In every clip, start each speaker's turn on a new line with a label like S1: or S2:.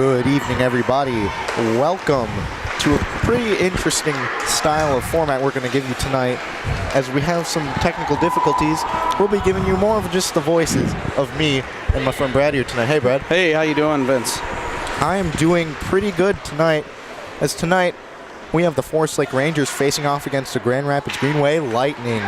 S1: Good evening, everybody. Welcome to a pretty interesting style of format we're going to give you tonight. As we have some technical difficulties, we'll be giving you more of just the voices of me and my friend Brad here tonight. Hey, Brad.
S2: Hey, how you doing, Vince?
S1: I am doing pretty good tonight, as tonight we have the Forest Lake Rangers facing off against the Grand Rapids Greenway Lightning.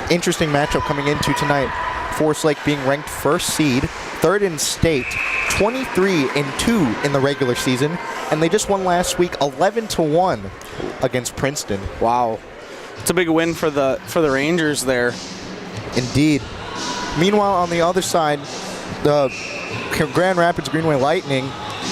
S1: Interesting matchup coming into tonight. Forest Lake being ranked first seed, third in state, 23-2 in the regular season, and they just won last week 11-1 against Princeton.
S2: Wow, it's a big win for the Rangers there.
S1: Indeed. Meanwhile, on the other side, the Grand Rapids Greenway Lightning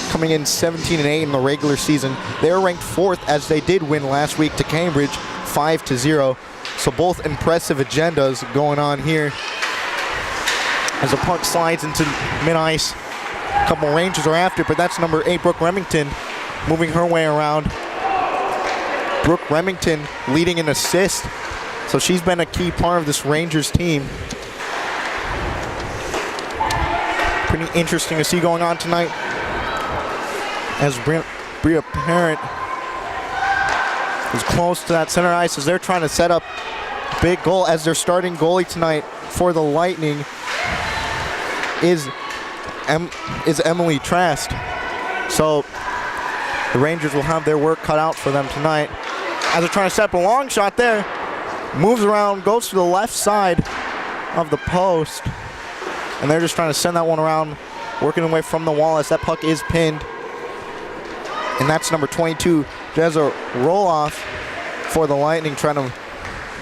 S1: coming in 17-8 in the regular season. They're ranked fourth as they did win last week to Cambridge 5-0. So both impressive agendas going on here. As the puck slides into mid-ice, a couple Rangers are after, but that's number 8, Brooke Remington, moving her way around. Brooke Remington leading in assists, so she's been a key part of this Rangers team. Pretty interesting to see going on tonight. As Bria Parent is close to that center ice as they're trying to set up a big goal, as their starting goalie tonight for the Lightning is Emily Trask. So the Rangers will have their work cut out for them tonight. As they're trying to set up a long shot there, moves around, goes to the left side of the post, and they're just trying to send that one around, working away from the wall as that puck is pinned. And that's number 22, Jezza Roloff for the Lightning, trying to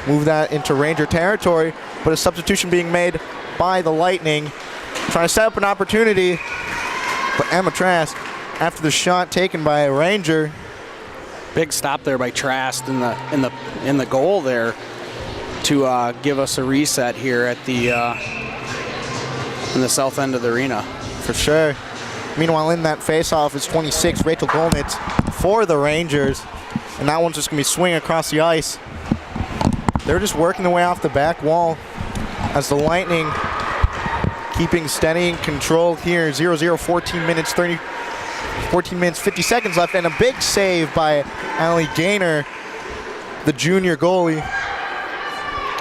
S1: move that into Ranger territory, but a substitution being made by the Lightning, trying to set up an opportunity. But Emma Trask, after the shot taken by a Ranger.
S2: Big stop there by Trask in the goal there to give us a reset here at the in the south end of the arena.
S1: For sure. Meanwhile, in that face-off is 26, Rachel Golnitz for the Rangers. And that one's just going to be swinging across the ice. They're just working their way off the back wall as the Lightning keeping steady and controlled here. 0-0, 14 minutes, 50 seconds left, and a big save by Allie Gaynor, the junior goalie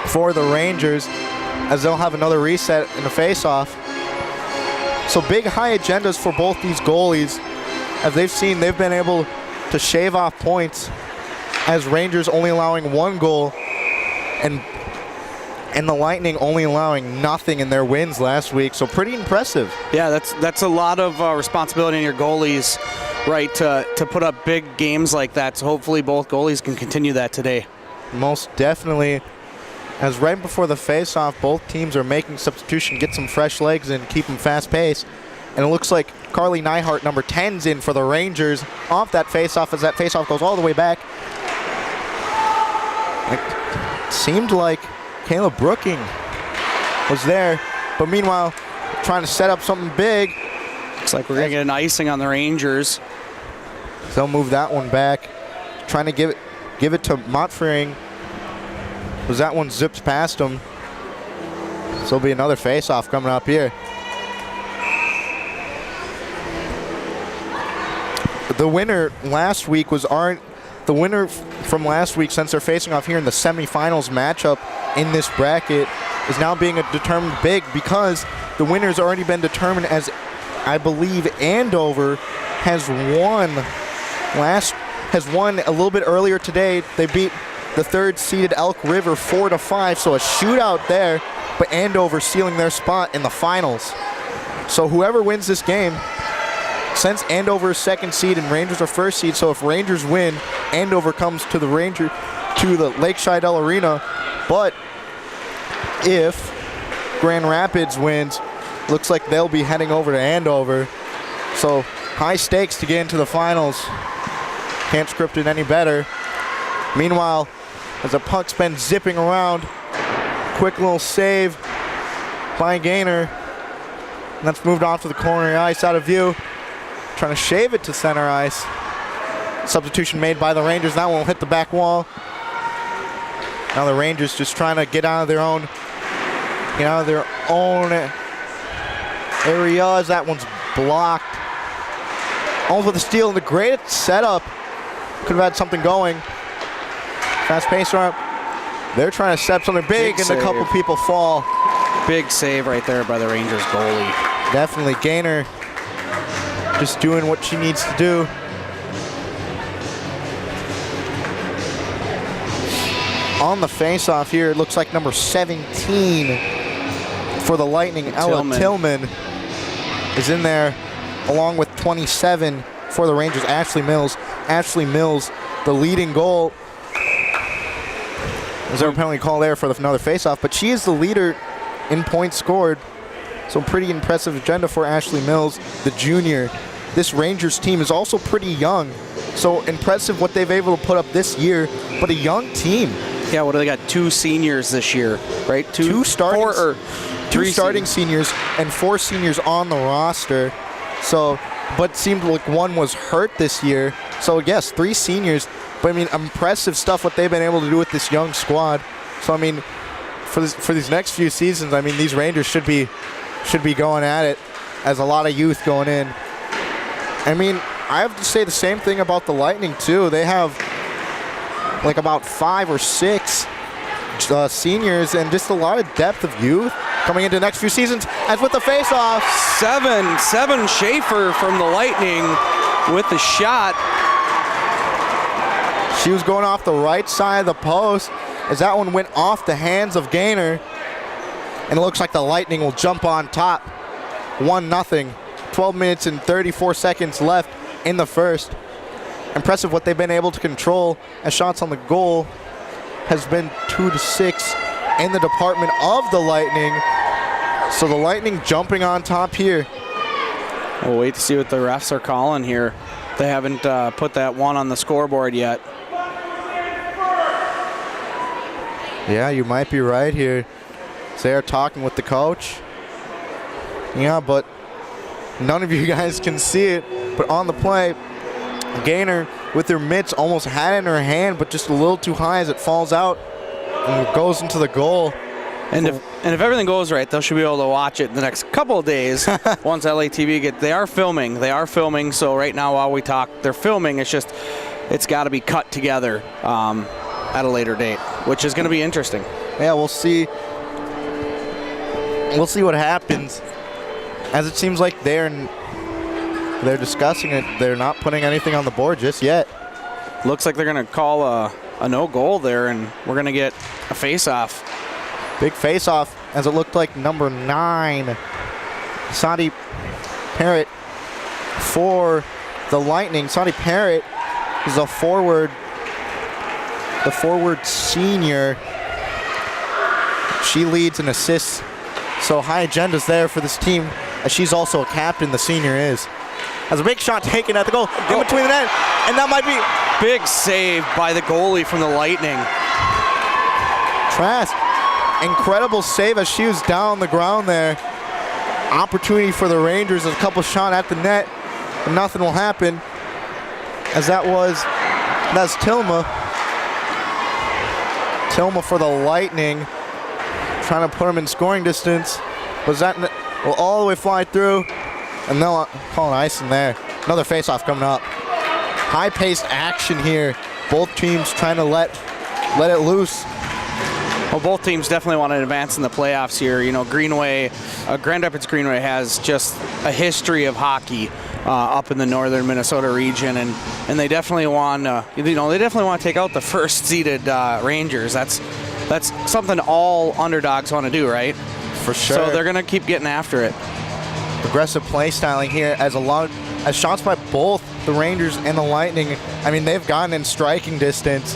S1: for the Rangers, as they'll have another reset in the face-off. So big high agendas for both these goalies, as they've been able to shave off points, as Rangers only allowing 1 goal and the Lightning only allowing nothing in their wins last week. So pretty impressive.
S2: Yeah, that's a lot of responsibility on your goalies, right, to put up big games like that. So hopefully both goalies can continue that today. Most
S1: Definitely. As right before the face-off, both teams are making substitution, get some fresh legs and keep them fast-paced. And it looks like Carly Neihart, number 10's in for the Rangers off that face-off, as that face-off goes all the way back. It seemed like Kayla Brooking was there, but meanwhile, trying to set up something big.
S2: Looks like we're going to get an icing on the Rangers.
S1: They'll move that one back, trying to give it to Montfering. Was that one zips past him. So there'll be another face-off coming up here. The winner last week was the winner from last week, since they're facing off here in the semifinals matchup in this bracket, is now being determined big, because the winner's already been determined, as I believe Andover has won a little bit earlier today. They beat the third-seeded Elk River 4-5, so a shootout there, but Andover sealing their spot in the finals. So whoever wins this game, since Andover is second seed and Rangers are first seed, so if Rangers win, Andover comes to the Lake Scheidel Arena. But if Grand Rapids wins, looks like they'll be heading over to Andover. So high stakes to get into the finals. Can't script it any better. Meanwhile, as the puck's been zipping around, quick little save by Gaynor. And that's moved off to the corner of the ice, out of view. Trying to shave it to center ice. Substitution made by the Rangers. That one will hit the back wall. Now the Rangers just trying to get out of their own area, as that one's blocked. Almost with a steal and the great setup. Could have had something going. Fast pace up. They're trying to set something big and
S2: save.
S1: a couple people fall.
S2: Big save right there by the Rangers goalie.
S1: Definitely. Gaynor just doing what she needs to do. On the face-off here, it looks like number 17 for the Lightning, Ella Tillman, is in there, along with 27 for the Rangers, Ashley Mills. Ashley Mills, the leading goal. Is there a penalty call there for another face-off? But she is the leader in points scored. So pretty impressive agenda for Ashley Mills, the junior. This Rangers team is also pretty young. So impressive what they've able to put up this year, but a young team.
S2: Yeah, what do they got? 2 seniors this year, right?
S1: Two starting
S2: seniors.
S1: seniors and 4 seniors on the roster. So, but seemed like one was hurt this year. So yes, 3 seniors. But I mean, impressive stuff what they've been able to do with this young squad. So I mean, for these next few seasons, I mean, these Rangers should be going at it as a lot of youth going in. I mean, I have to say the same thing about the Lightning too. They have like about 5 or 6 seniors and just a lot of depth of youth coming into the next few seasons. As with the face-off,
S2: Seven Schaefer from the Lightning with the shot.
S1: She was going off the right side of the post as that one went off the hands of Gaynor. And it looks like the Lightning will jump on top. 1-0. 12 minutes and 34 seconds left in the first. Impressive what they've been able to control as shots on the goal has been 2-6 in the department of the Lightning. So the Lightning jumping on top here.
S2: We'll wait to see what the refs are calling here. They haven't put that one on the scoreboard yet.
S1: Yeah, you might be right here. They are talking with the coach. Yeah, but none of you guys can see it. But on the play, Gaynor with her mitts almost had it in her hand, but just a little too high as it falls out and it goes into the goal.
S2: And if everything goes right, they should be able to watch it in the next couple of days. Once LATV they are filming. So right now while we talk, they're filming. It's got to be cut together at a later date, which is going to be interesting.
S1: Yeah, we'll see. We'll see what happens. As it seems like they're discussing it. They're not putting anything on the board just yet.
S2: Looks like they're going to call a no goal there, and we're going to get a face-off.
S1: Big face-off, as it looked like number 9, Sadie Parrott for the Lightning. Sadie Parrott is the forward senior. She leads and assists. So high agendas there for this team, as she's also a captain, the senior is. Has a big shot taken at the goal, in between the net, and that might be...
S2: Big save by the goalie from the Lightning.
S1: Trask, incredible save as she was down on the ground there. Opportunity for the Rangers, a couple shot at the net, and nothing will happen. As that's Tilma. Tilma for the Lightning, trying to put him in scoring distance. Was that will all the way fly through, and they'll call an icing there. Another face-off coming up. High-paced action here. Both teams trying to let it loose.
S2: Well, both teams definitely want to advance in the playoffs here. You know, Grand Rapids Greenway has just a history of hockey up in the northern Minnesota region, and they definitely want to take out the first-seeded Rangers. That's something all underdogs want to do, right?
S1: For sure.
S2: So they're going to keep getting after it.
S1: Aggressive play styling here as shots by both the Rangers and the Lightning. I mean, they've gotten in striking distance,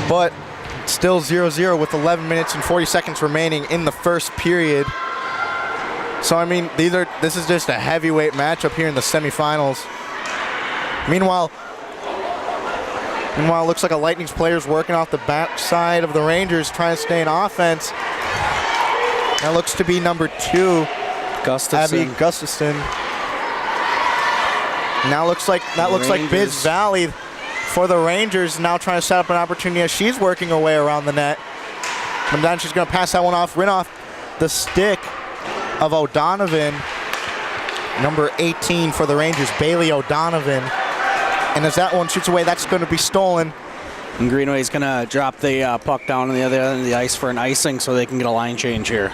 S1: but still 0-0 with 11 minutes and 40 seconds remaining in the first period. So, I mean, this is just a heavyweight matchup here in the semifinals. Meanwhile, it looks like a Lightning's players working off the back side of the Rangers, trying to stay in offense. That looks to be number 2, Abby Gustafson. Now looks like Biz Valley for the Rangers, now trying to set up an opportunity as she's working her way around the net. And then she's going to pass that one off, rin off the stick of O'Donovan. Number 18 for the Rangers, Bailey O'Donovan. And as that one shoots away, that's going to be stolen.
S2: And Greenway's going to drop the puck down on the other end of the ice for an icing so they can get a line change here.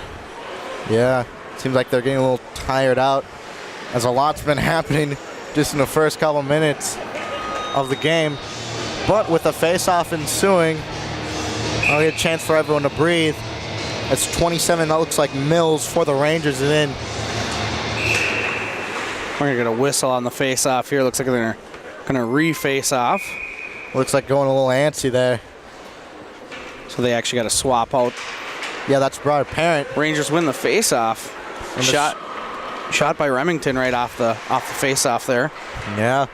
S1: Yeah, seems like they're getting a little tired out, as a lot's been happening just in the first couple minutes of the game. But with a face-off ensuing, I'll get a chance for everyone to breathe. It's 27, that looks like Mills for the Rangers is in.
S2: We're going to get a whistle on the face-off here. Looks like they're going to re-face off.
S1: Looks like going a little antsy there.
S2: So they actually got to swap out.
S1: Yeah, that's brought apparent.
S2: Rangers win the face-off. Shot by Remington right off the face-off there.
S1: Yeah,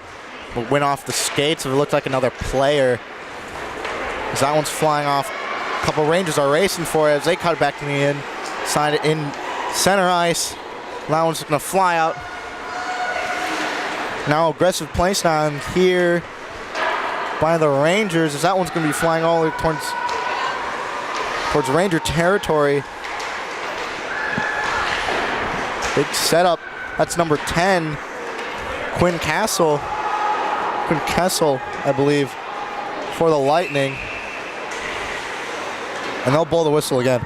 S1: but went off the skates. It looked like another player. As that one's flying off. A couple Rangers are racing for it as they cut it back to the inside in center ice. That one's going to fly out. Now aggressive play style here by the Rangers, as that one's going to be flying all the way towards Ranger territory. Big setup. That's number 10, Quinn Kessel, I believe, for the Lightning. And they'll blow the whistle again.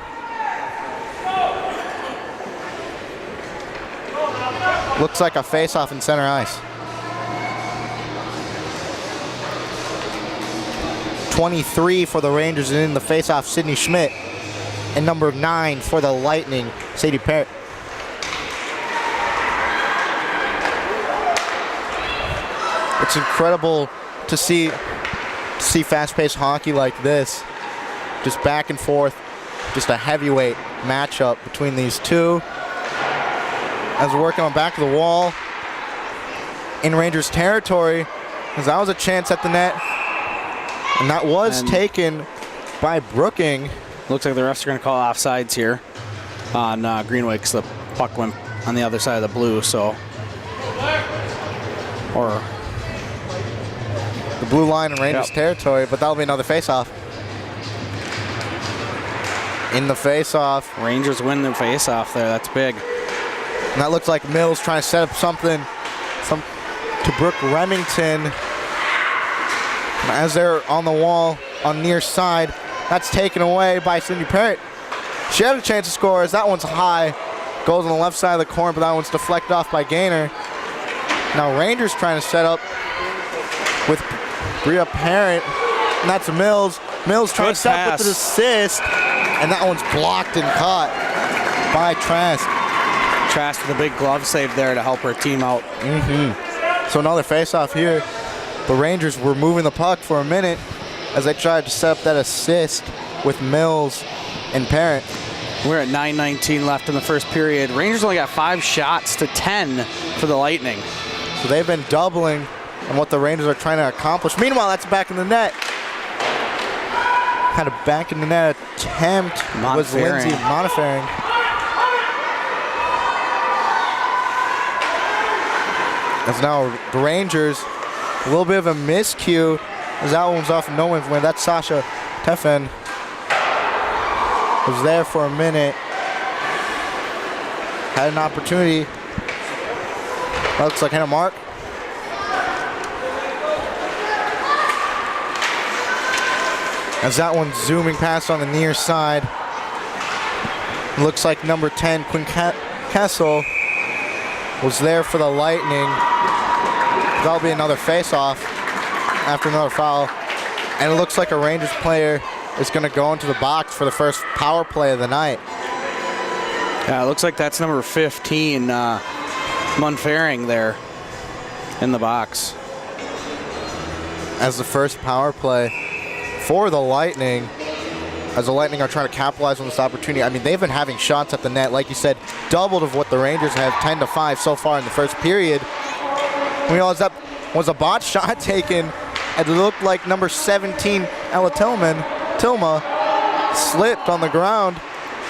S1: Looks like a face-off in center ice. 23 for the Rangers, and in the face-off, Sidney Schmidt. And number 9 for the Lightning, Sadie Parrott. It's incredible to see fast-paced hockey like this. Just back and forth, just a heavyweight matchup between these two. As we're working on back of the wall in Rangers territory, as that was a chance at the net. And that was taken by Brooking.
S2: Looks like the refs are going to call offsides here on Greenway because the puck went on the other side of the blue. So, or
S1: the blue line in Rangers territory, but that'll be another face-off. In the face-off,
S2: Rangers win the face-off there. That's big.
S1: And that looks like Mills trying to set up something to Brooke Remington. As they're on the wall on near side, that's taken away by Cindy Parrott. She had a chance to score as that one's high. Goes on the left side of the corner, but that one's deflected off by Gaynor. Now Rangers trying to set up with Bria Parrott, and that's Mills. Mills trying to set up with an assist, and that one's blocked and caught by Trask.
S2: Trask with a big glove save there to help her team out.
S1: So another face-off here. The Rangers were moving the puck for a minute as they tried to set up that assist with Mills and Parrott.
S2: We're at 9:19 left in the first period. Rangers only got 5 shots to 10 for the Lightning.
S1: So they've been doubling on what the Rangers are trying to accomplish. Meanwhile, that's back in the net. Had a back in the net attempt was Lindsay Montefering. As now the Rangers, a little bit of a miscue as that one's off no one's win. That's Sasha Teffen. Was there for a minute. Had an opportunity. That looks like Hannah Mark. As that one's zooming past on the near side. Looks like number 10, Quinn Kessel, was there for the Lightning. That'll be another face-off after another foul. And it looks like a Rangers player is going to go into the box for the first power play of the night.
S2: Yeah, it looks like that's number 15, Munfaring there in the box.
S1: As the first power play for the Lightning, as the Lightning are trying to capitalize on this opportunity. I mean, they've been having shots at the net, like you said, doubled of what the Rangers have, 10-5 so far in the first period. We realize that was a botch shot taken, and it looked like number 17, Ella Tilma, slipped on the ground,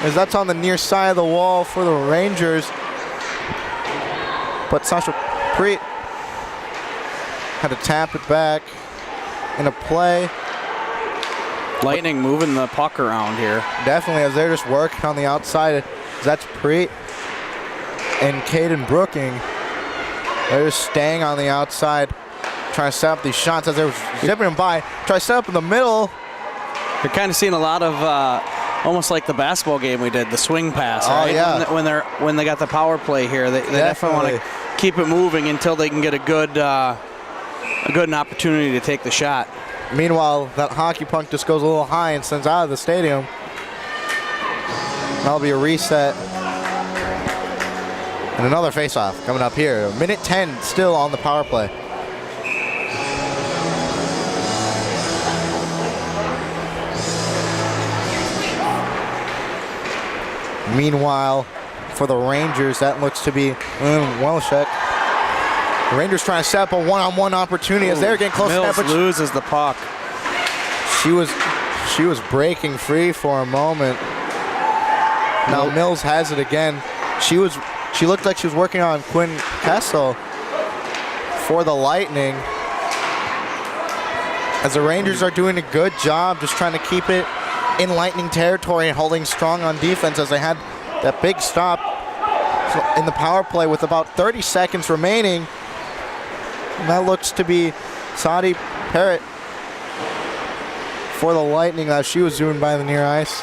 S1: as that's on the near side of the wall for the Rangers. But Sasha Preet had to tap it back in a play.
S2: Lightning moving the puck around here.
S1: Definitely, as they're just working on the outside. That's Preet and Caden Brooking They're just staying on the outside, trying to set up these shots as they're zipping them by. Try to set up in the middle.
S2: You're kind of seeing a lot of almost like the basketball game we did, the swing pass,
S1: Oh,
S2: right?
S1: yeah.
S2: When they got the power play here, they definitely want to keep it moving until they can get a good opportunity to take the shot.
S1: Meanwhile, that hockey puck just goes a little high and sends out of the stadium. That'll be a reset. And another face-off coming up here. Minute 10 still on the power play. Meanwhile, for the Rangers, that looks to be Welshek. The Rangers trying to set up a one-on-one opportunity as they're getting close to that.
S2: Mills loses the puck.
S1: She was breaking free for a moment. Now Mills has it again. She looked like she was working on Quinn Kessel for the Lightning. As the Rangers are doing a good job just trying to keep it in Lightning territory and holding strong on defense as they had that big stop in the power play with about 30 seconds remaining. And that looks to be Sadie Parrott for the Lightning as she was doing by the near ice.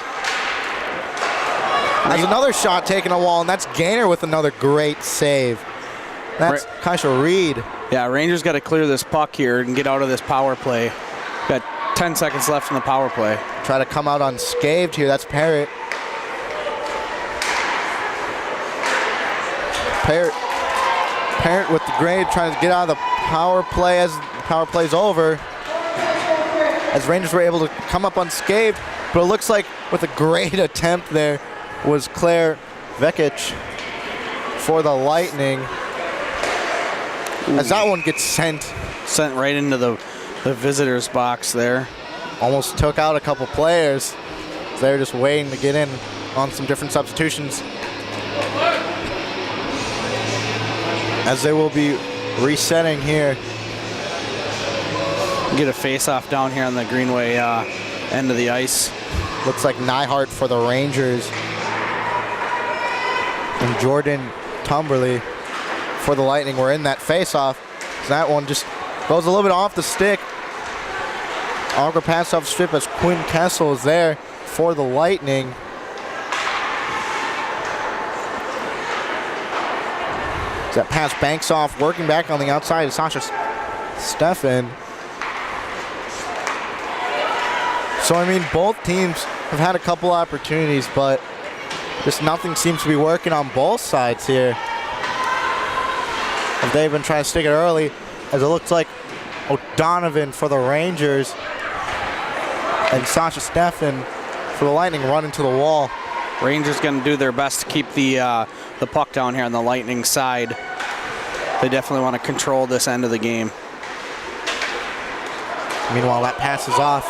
S1: There's another shot taking a wall, and that's Gaynor with another great save. That's Kaisha Reed.
S2: Yeah, Rangers got to clear this puck here and get out of this power play. Got 10 seconds left in the power play.
S1: Try to come out unscathed here. That's Parrott. Parrott with the grade trying to get out of the power play as the power play's over. As Rangers were able to come up unscathed, but it looks like with a great attempt there was Claire Vekic for the Lightning. As that one gets sent
S2: right into the visitor's box there.
S1: Almost took out a couple players. They're just waiting to get in on some different substitutions. As they will be resetting here.
S2: Get a face-off down here on the Greenway end of the ice.
S1: Looks like Nyhart for the Rangers. And Jordan Tumberly for the Lightning were in that face-off. So that one just goes a little bit off the stick. Auger pass off strip as Quinn Kessel is there for the Lightning. That pass banks off, working back on the outside is Sasha Steffen. So, I mean, both teams have had a couple opportunities, but just nothing seems to be working on both sides here. They've been trying to stick it early, as it looks like O'Donovan for the Rangers and Sasha Steffen for the Lightning run into the wall.
S2: Rangers going to do their best to keep the puck down here on the Lightning side. They definitely want to control this end of the game.
S1: Meanwhile, that passes off.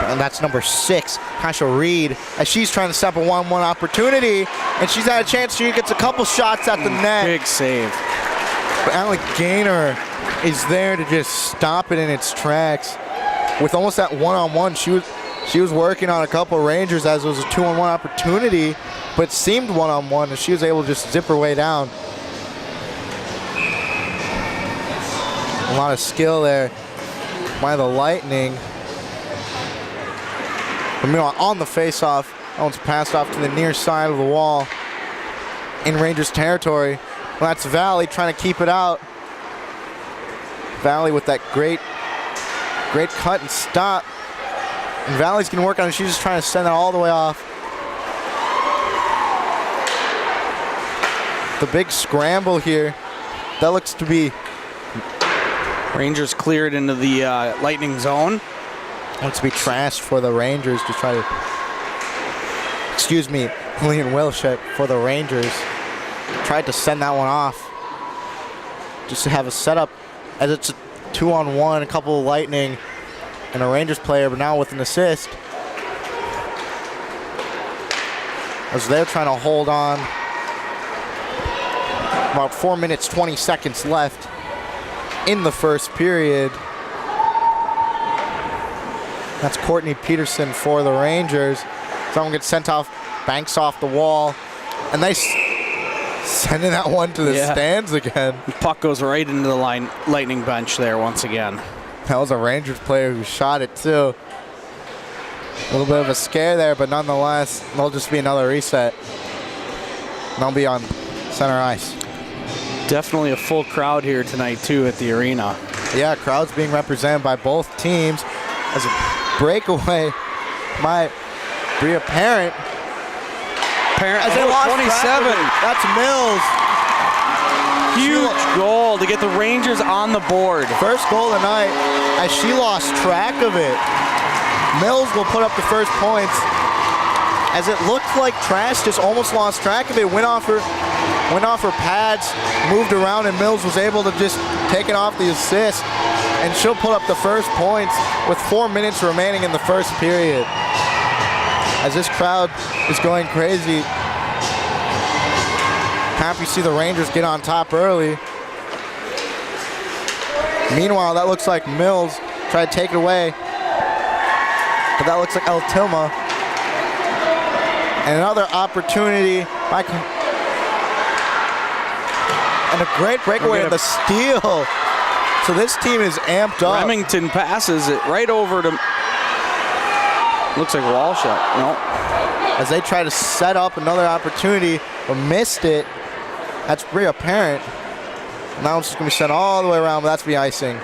S1: And that's number 6, Kaisha Reed, as she's trying to stop a 1-1 opportunity. And she's had a chance. She gets a couple shots at the net.
S2: Big save.
S1: But Alec Gaynor is there to just stop it in its tracks. With almost that one-on-one, she was working on a couple Rangers as it was a 2-on-1 opportunity, but seemed one-on-one, and she was able to just zip her way down. A lot of skill there by the Lightning. But meanwhile, on the face-off, that one's passed off to the near side of the wall in Rangers territory. Well, that's Valley trying to keep it out. Valley with that great cut and stop. And Valley's gonna work on it. She's just trying to send that all the way off. The big scramble here. That looks to be
S2: Rangers cleared into the Lightning zone.
S1: looks to be trashed for the Rangers to try to. Excuse me, Leon Wilshek for the Rangers. Tried to send that one off. Just to have a setup as it's a 2-on-1, a couple of Lightning and a Rangers player, but now with an assist. As they're trying to hold on. About 4 minutes, 20 seconds left in the first period. That's Courtney Peterson for the Rangers. Someone gets sent off, banks off the wall, and they Sending that one to the stands again.
S2: Puck goes right into the Lightning bench there once again.
S1: That was a Rangers player who shot it too. A little bit of a scare there, but nonetheless, there'll just be another reset. And they'll be on center ice.
S2: Definitely a full crowd here tonight too at the arena.
S1: Yeah, crowds being represented by both teams. As a breakaway by Bria Parent.
S2: As they lost 27.
S1: That's Mills.
S2: Huge goal to get the Rangers on the board.
S1: First goal of the night as she lost track of it. Mills will put up the first points. As it looked like Trash just almost lost track of it. Went off her pads, moved around, and Mills was able to just take it off the assist. And she'll put up the first points with 4 minutes remaining in the first period. As this crowd is going crazy. Happy to see the Rangers get on top early. Meanwhile, that looks like Mills tried to take it away. But that looks like El Tilma. And another opportunity. And a great breakaway of the steal. So this team is amped up.
S2: Remington passes it right over to, looks like Walshut. No.
S1: As they try to set up another opportunity, but missed it. That's Bria Parent. Now it's just going to be sent all the way around, but that's the icing.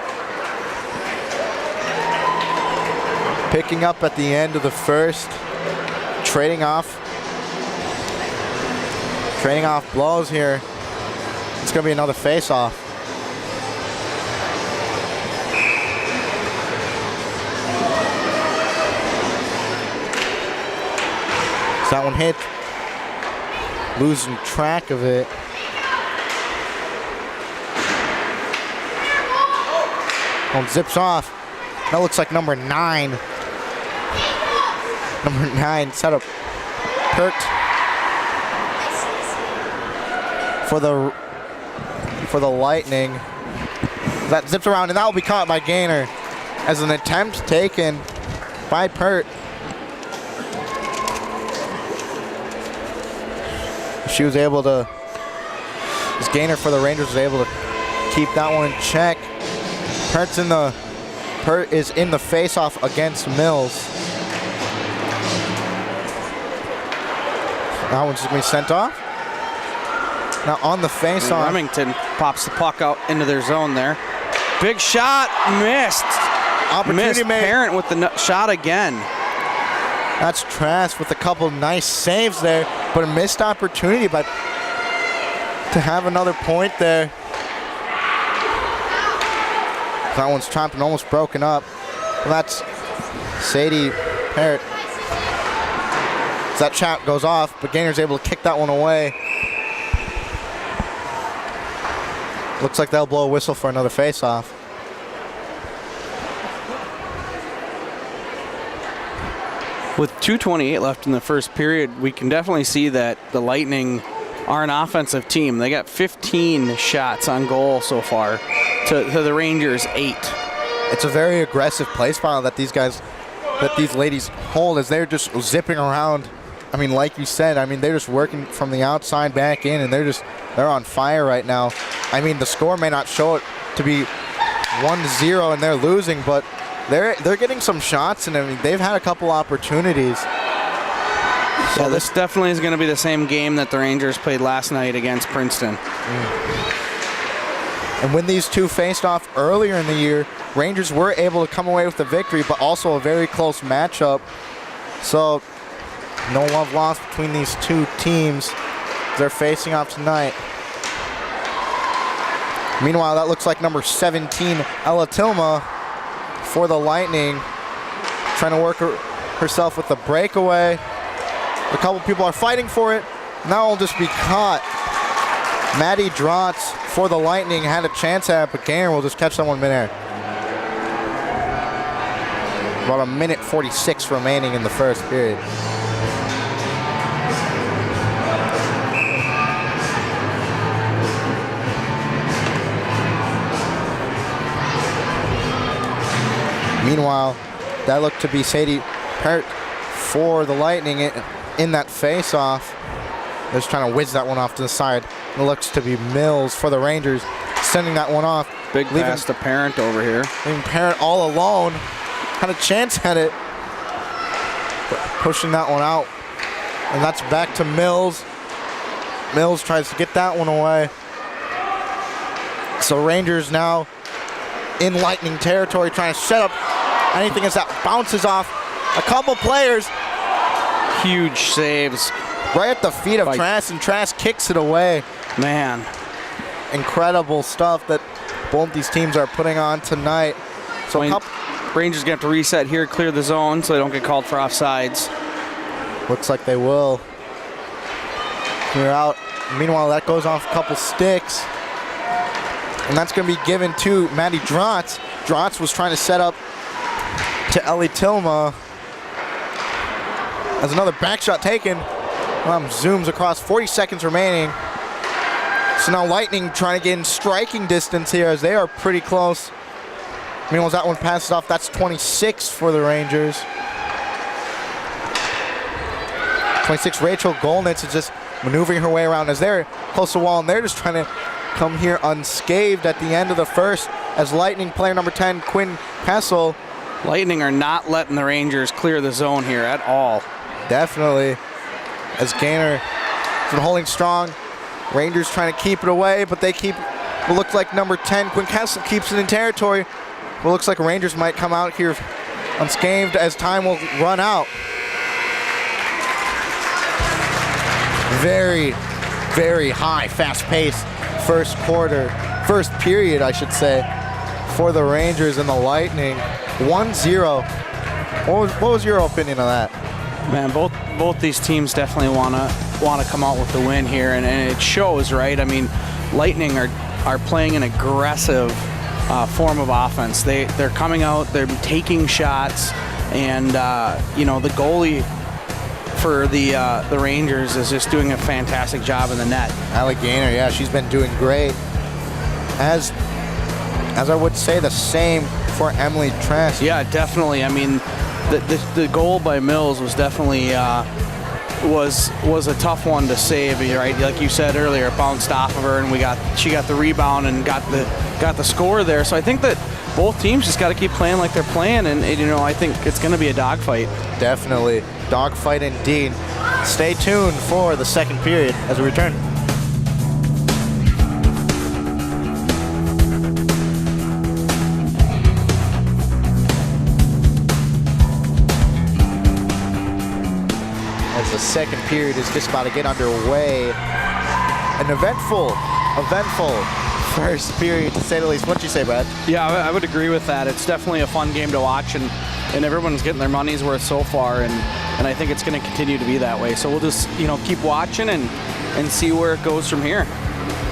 S1: Picking up at the end of the first, trading off blows here. It's going to be another face-off. So that one hit, losing track of it. One zips off. That looks like number 9. Number 9 set up Kurt for the Lightning. That zips around, and that will be caught by Gaynor as an attempt taken by Pert. She was able to, this Gaynor for the Rangers was able to keep that one in check. Pert is in the face-off against Mills. That one's just going to be sent off. Now on the face-off.
S2: Remington pops the puck out into their zone there. Big shot, missed.
S1: Opportunity made.
S2: Parent with the shot again.
S1: That's Trask with a couple nice saves there, but a missed opportunity to have another point there. That one's chopped and almost broken up. Well, that's Sadie Parrott. That shot goes off, but Gaynor's able to kick that one away. Looks like they'll blow a whistle for another face-off.
S2: With 2:28 left in the first period, we can definitely see that the Lightning are an offensive team. They got 15 shots on goal so far to the Rangers 8.
S1: It's a very aggressive play style that these ladies hold as they're just zipping around. I mean, like you said, I mean, they're just working from the outside back in, and they're on fire right now. I mean, the score may not show it to be 1-0 and they're losing, but they're getting some shots, and I mean, they've had a couple opportunities.
S2: So this definitely is going to be the same game that the Rangers played last night against Princeton.
S1: And when these two faced off earlier in the year, Rangers were able to come away with the victory, but also a very close matchup. So no love lost between these two teams. They're facing off tonight. Meanwhile, that looks like number 17, Ella Tilma, for the Lightning, trying to work herself with the breakaway. A couple people are fighting for it. Now it'll just be caught. Maddie Drotz for the Lightning had a chance at it, but Gaynor will just catch that one midair. About 1:46 remaining in the first period. Meanwhile, that looked to be Sadie Pert for the Lightning in that face-off. They're just trying to whiz that one off to the side. It looks to be Mills for the Rangers, sending that one off.
S2: Big pass to Parent over here.
S1: Leaving Parent all alone. Had a chance at it. Pushing that one out. And that's back to Mills. Mills tries to get that one away. So Rangers now in Lightning territory, trying to set up anything as that bounces off a couple players.
S2: Huge saves.
S1: Right at the feet of Trask, and Trask kicks it away.
S2: Man.
S1: Incredible stuff that both these teams are putting on tonight. So
S2: Rangers gonna have to reset here, clear the zone so they don't get called for offsides.
S1: Looks like they will. Clear out. Meanwhile, that goes off a couple sticks. And that's going to be given to Maddie Drotz. Drotz was trying to set up to Ellie Tilma. As another back shot taken. Zooms across, 40 seconds remaining. So now Lightning trying to get in striking distance here as they are pretty close. Meanwhile, as that one passes off, that's 26 for the Rangers. 26, Rachel Golnitz is just maneuvering her way around as they're close to the wall, and they're just trying to come here unscathed at the end of the first as Lightning player number 10, Quinn Kessel.
S2: Lightning are not letting the Rangers clear the zone here at all.
S1: Definitely. As Gaynor has been holding strong. Rangers trying to keep it away, but they keep what looks like number 10, Quinn Kessel keeps it in territory. What looks like Rangers might come out here unscathed as time will run out. Very, very high, fast-paced first period, I should say, for the Rangers and the Lightning. 1-0. What was your opinion of that?
S2: Man, both these teams definitely want to come out with the win here, and it shows, right? I mean, Lightning are playing an aggressive form of offense. They're coming out, they're taking shots, and the goalie for the Rangers is just doing a fantastic job in the net.
S1: Allie Gaynor, yeah, she's been doing great. As I would say, the same for Emily Trask.
S2: Yeah, definitely. I mean, the goal by Mills was definitely was a tough one to save, right? Like you said earlier, it bounced off of her, and she got the rebound and got the score there. So I think that both teams just got to keep playing like they're playing, and I think it's going to be a dogfight.
S1: Definitely, dogfight indeed. Stay tuned for the second period as we return. As the second period is just about to get underway, an eventful first period, to say the least. What'd you say, Brad?
S2: Yeah, I would agree with that. It's definitely a fun game to watch, and everyone's getting their money's worth so far, and I think it's going to continue to be that way. So we'll just keep watching and see where it goes from here.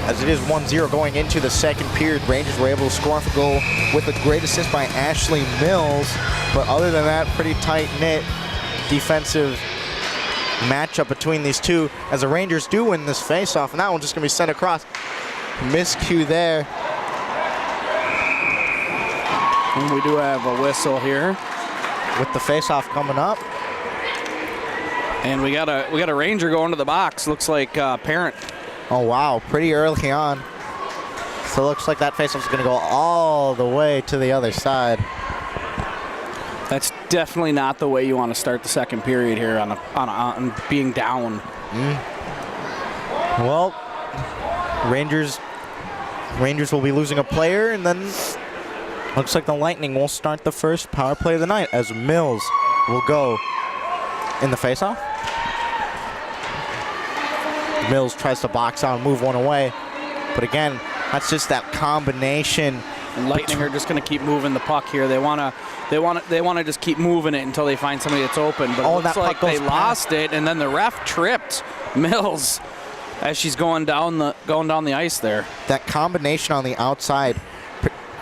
S1: As it is 1-0 going into the second period, Rangers were able to score off a goal with a great assist by Ashley Mills. But other than that, pretty tight-knit defensive matchup between these two, as the Rangers do win this face-off, and that one's just going to be sent across. Miscue there.
S2: And we do have a whistle here
S1: with the face-off coming up.
S2: And we got a Ranger going to the box. Looks like Parent.
S1: Oh wow, pretty early on. So it looks like that face-off is going to go all the way to the other side.
S2: That's definitely not the way you want to start the second period here on being down.
S1: Well, Rangers will be losing a player, and then looks like the Lightning will start the first power play of the night as Mills will go in the faceoff. Mills tries to box out and move one away, but again, that's just that combination.
S2: And Lightning are just going to keep moving the puck here. They want to just keep moving it until they find somebody that's open. But it looks like they lost it, and then the ref tripped Mills as she's going down the ice there. That
S1: combination on the outside,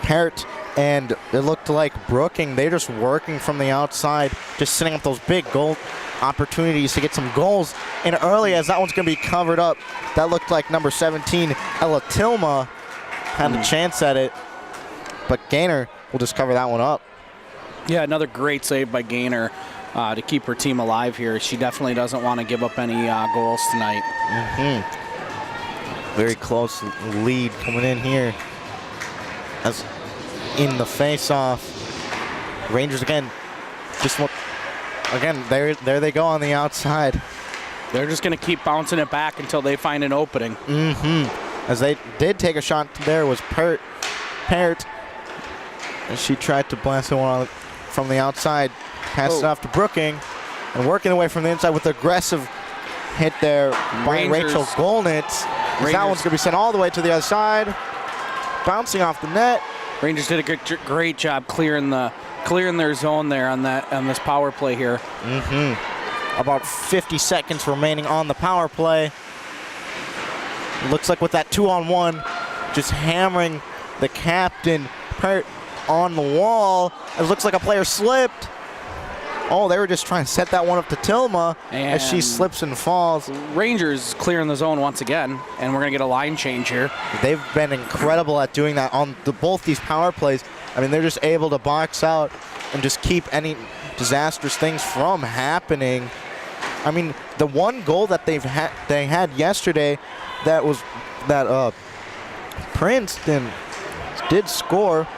S1: Parrott and it looked like Brooking, they're just working from the outside, just setting up those big goal opportunities to get some goals in early, as that one's going to be covered up. That looked like number 17, Ella Tilma, had a chance at it, but Gaynor will just cover that one up.
S2: Yeah, another great save by Gaynor. to keep her team alive here. She definitely doesn't want to give up any goals tonight.
S1: Very close lead coming in here. As in the face-off, Rangers again, there they go on the outside.
S2: They're just going to keep bouncing it back until they find an opening.
S1: As they did take a shot there was Parrott. And she tried to blast one from the outside. Passed it off to Brooking. And working away from the inside with aggressive hit there by Rachel Golnitz. That one's going to be sent all the way to the other side. Bouncing off the net.
S2: Rangers did a great job clearing their zone there on this power play here.
S1: About 50 seconds remaining on the power play. Looks like with that 2-on-1, just hammering the captain Parrott on the wall. It looks like a player slipped. Oh, they were just trying to set that one up to Tilma as she slips and falls.
S2: Rangers clearing the zone once again, and we're going to get a line change here.
S1: They've been incredible at doing that on both these power plays. I mean, they're just able to box out and just keep any disastrous things from happening. I mean, the one goal that they had yesterday, that Princeton did score.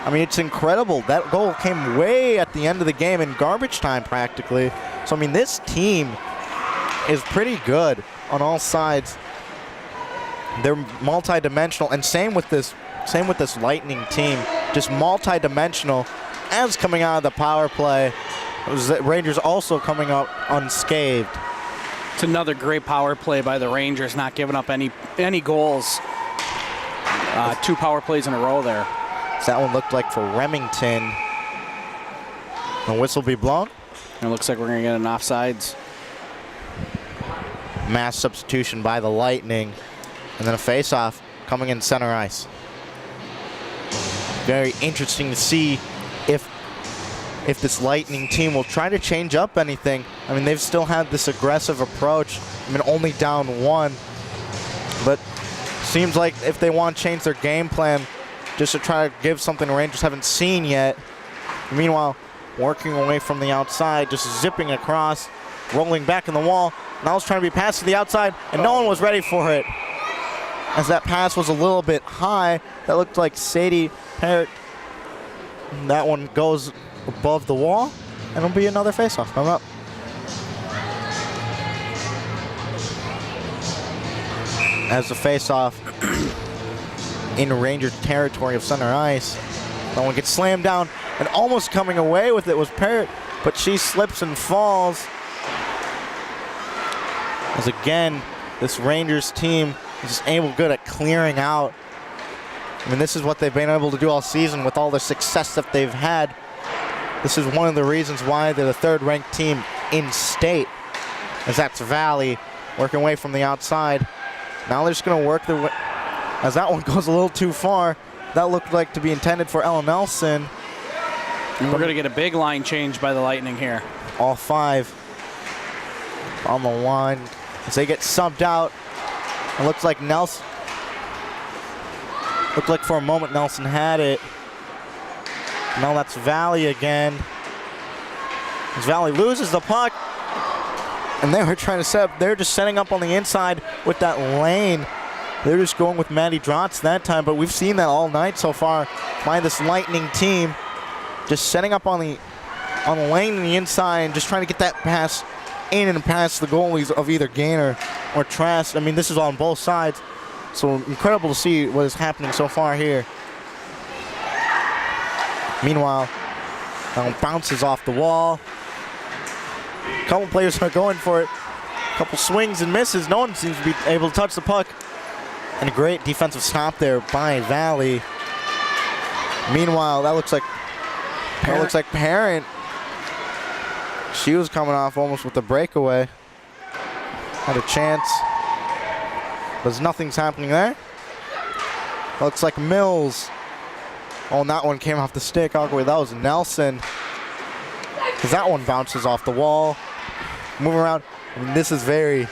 S1: I mean, it's incredible. That goal came way at the end of the game in garbage time practically. So, I mean, this team is pretty good on all sides. They're multi-dimensional, and same with this Lightning team, just multi-dimensional. As coming out of the power play, Rangers also coming out unscathed.
S2: It's another great power play by the Rangers, not giving up any goals. 2 power plays in a row there.
S1: So that one looked like for Remington. The whistle be blown.
S2: It looks like we're going to get an offsides.
S1: Mass substitution by the Lightning. And then a face-off coming in center ice. Very interesting to see if this Lightning team will try to change up anything. I mean, they've still had this aggressive approach. I mean, only down 1. But seems like if they want to change their game plan, just to try to give something the Rangers haven't seen yet. Meanwhile, working away from the outside, just zipping across, rolling back in the wall. Now it's trying to be passed to the outside, and no one was ready for it. As that pass was a little bit high, that looked like Sadie Parrott. That one goes above the wall, and it'll be another faceoff coming up. As the faceoff in Ranger territory of center ice. That one gets slammed down, and almost coming away with it was Parrott, but she slips and falls. As again, this Rangers team is just good at clearing out. I mean, this is what they've been able to do all season with all the success that they've had. This is one of the reasons why they're the 3rd-ranked team in state, as that's Valley working away from the outside. Now they're just going to work their way. As that one goes a little too far. That looked like to be intended for Ella Nelson.
S2: And we're going to get a big line change by the Lightning here.
S1: All 5 on the line as they get subbed out. It looks like Nelson. Looked like for a moment Nelson had it. Now that's Valley again. As Valley loses the puck. And they were trying to set up. They're just setting up on the inside with that lane. They're just going with Maddie Drotz that time, but we've seen that all night so far by this Lightning team. Just setting up on the lane in the inside and just trying to get that pass in and past the goalies of either Gaynor or Trask. I mean, this is on both sides. So incredible to see what is happening so far here. Meanwhile, that one bounces off the wall. A couple players are going for it. A couple swings and misses. No one seems to be able to touch the puck. And a great defensive stop there by Valley. Meanwhile, that looks like Parent. She was coming off almost with a breakaway. Had a chance. But nothing's happening there. Looks like Mills. Oh, and that one came off the stick. That was Nelson. Because that one bounces off the wall. Moving around. I mean, this is very,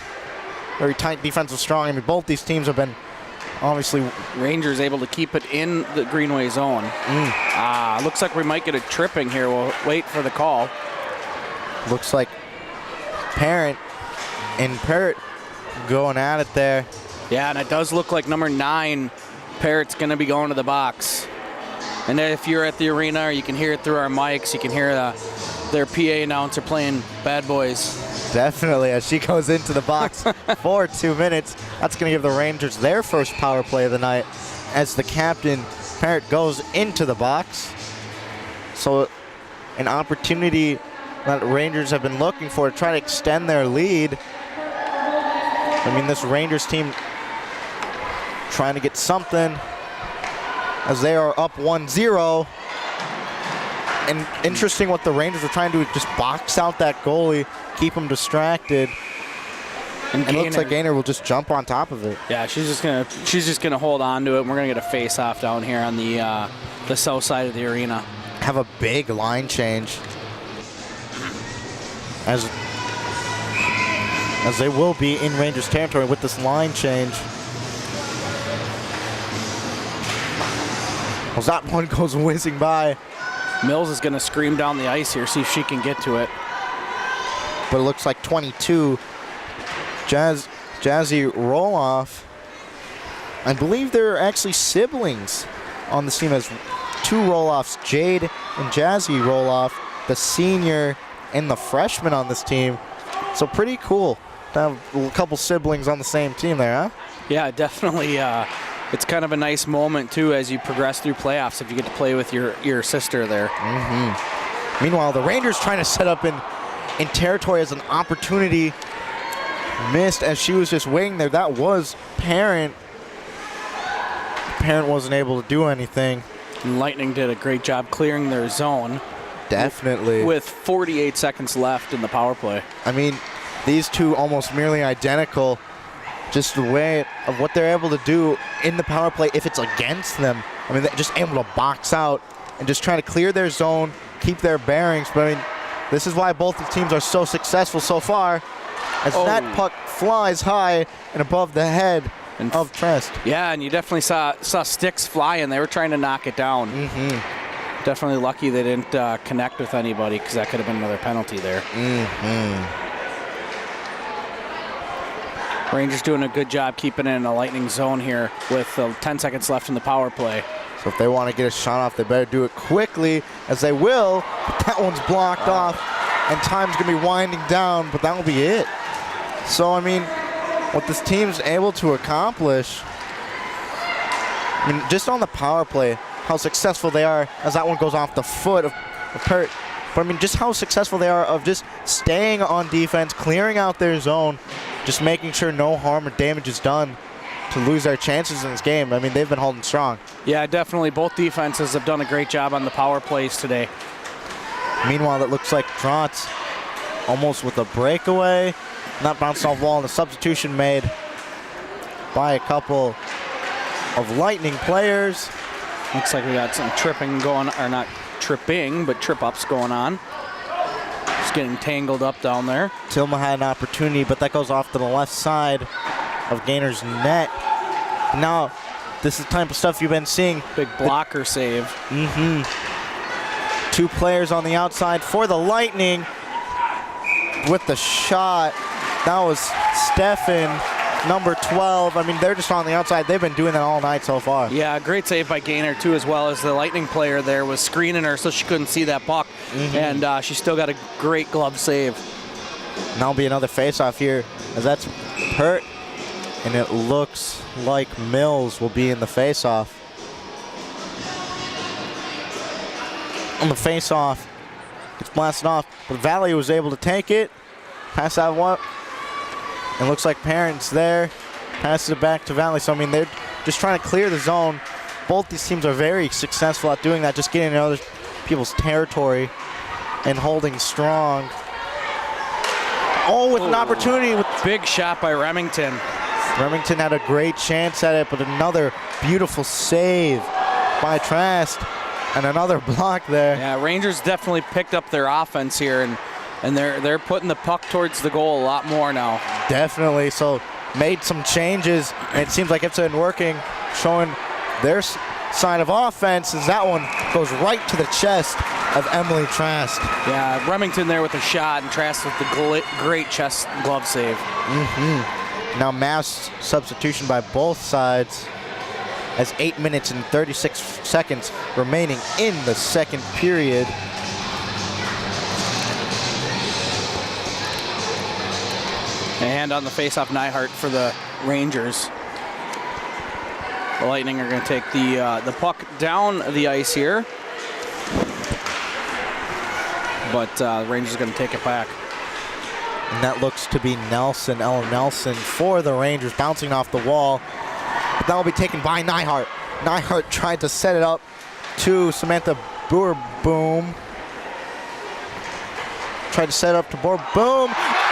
S1: very tight defensive strong. I mean, both these teams have been obviously.
S2: Rangers able to keep it in the Greenway zone. Looks like we might get a tripping here. We'll wait for the call.
S1: Looks like Parent and Parrott going at it there.
S2: Yeah, and it does look like number 9, Parrott's going to be going to the box. And if you're at the arena, or you can hear it through our mics, you can hear their PA announcer playing Bad Boys.
S1: Definitely, as she goes into the box for 2 minutes. That's going to give the Rangers their first power play of the night as the captain, Parrott, goes into the box. So an opportunity that Rangers have been looking for to try to extend their lead. I mean, this Rangers team trying to get something as they are up 1-0. And interesting what the Rangers are trying to do is just box out that goalie, keep him distracted. And it looks like Gaynor will just jump on top of it.
S2: Yeah, she's just gonna hold on to it. And we're gonna get a face-off down here on the south side of the arena.
S1: Have a big line change, as they will be in Rangers territory with this line change. As that one goes whizzing by.
S2: Mills is gonna scream down the ice here, see if she can get to it.
S1: But it looks like 22. Jazzy Roloff. I believe they're actually siblings on this team, as 2 Roloffs, Jade and Jazzy Roloff, the senior and the freshman on this team. So pretty cool to have a couple siblings on the same team there, huh?
S2: Yeah, definitely. It's kind of a nice moment too as you progress through playoffs if you get to play with your sister there.
S1: Mm-hmm. Meanwhile, the Rangers trying to set up in territory as an opportunity. Missed as she was just waiting there. That was Parent. Parent wasn't able to do anything.
S2: And Lightning did a great job clearing their zone.
S1: Definitely.
S2: With 48 seconds left in the power play.
S1: I mean, these two almost merely identical. Just the way of what they're able to do in the power play if it's against them. I mean, they're just able to box out and just try to clear their zone, keep their bearings. But I mean, this is why both the teams are so successful so far, as that puck flies high and above the head of Trest.
S2: Yeah, and you definitely saw sticks flying. They were trying to knock it down.
S1: Mm-hmm.
S2: Definitely lucky they didn't connect with anybody, because that could have been another penalty there.
S1: Mm-hmm.
S2: Rangers doing a good job keeping it in a Lightning zone here with 10 seconds left in the power play.
S1: So if they want to get a shot off, they better do it quickly, as they will. That one's blocked off, and time's going to be winding down, but that will be it. So, I mean, what this team's able to accomplish, I mean, just on the power play, how successful they are as that one goes off the foot of Parrott. But, I mean, just how successful they are of just staying on defense, clearing out their zone, just making sure no harm or damage is done to lose their chances in this game. I mean, they've been holding strong.
S2: Yeah, definitely. Both defenses have done a great job on the power plays today.
S1: Meanwhile, it looks like Trotz almost with a breakaway. Not bounced off wall, and a substitution made by a couple of Lightning players.
S2: Looks like we got some tripping going, or not tripping, but trip-ups going on. Just getting tangled up down there.
S1: Tilma had an opportunity, but that goes off to the left side of Gaynor's net. Now, this is the type of stuff you've been seeing.
S2: Big blocker save.
S1: Mm-hmm. 2 players on the outside for the Lightning with the shot. That was Stefan, number 12. I mean, they're just on the outside. They've been doing that all night so far.
S2: Yeah, great save by Gaynor, too, as well as the Lightning player there was screening her so she couldn't see that puck. Mm-hmm. And she still got a great glove save.
S1: And that'll be another face-off here, as that's hurt. And it looks like Mills will be in the face-off. On the face-off, it's blasted off, but Valley was able to take it. Pass that one. It looks like Parent's there. Passes it back to Valley. So, I mean, they're just trying to clear the zone. Both these teams are very successful at doing that, just getting in other people's territory and holding strong. Oh, with an opportunity. With
S2: big shot by Remington.
S1: Remington had a great chance at it, but another beautiful save by Trask. And another block there.
S2: Yeah, Rangers definitely picked up their offense here, and they're putting the puck towards the goal a lot more now.
S1: Definitely. So made some changes, and it seems like it's been working, showing their side of offense as that one goes right to the chest of Emily Trask.
S2: Yeah, Remington there with a shot, and Trask with the great chest glove save.
S1: Now mass substitution by both sides as 8 minutes and 36 seconds remaining in the second period.
S2: And on the face-off, Nyhart for the Rangers. The Lightning are going to take the puck down the ice here. But the Rangers are going to take it back.
S1: And that looks to be Nelson, Ellen Nelson for the Rangers, bouncing off the wall. But that will be taken by Nyhart. Nyhart tried to set it up to Samantha Boom. Tried to set it up to Boom.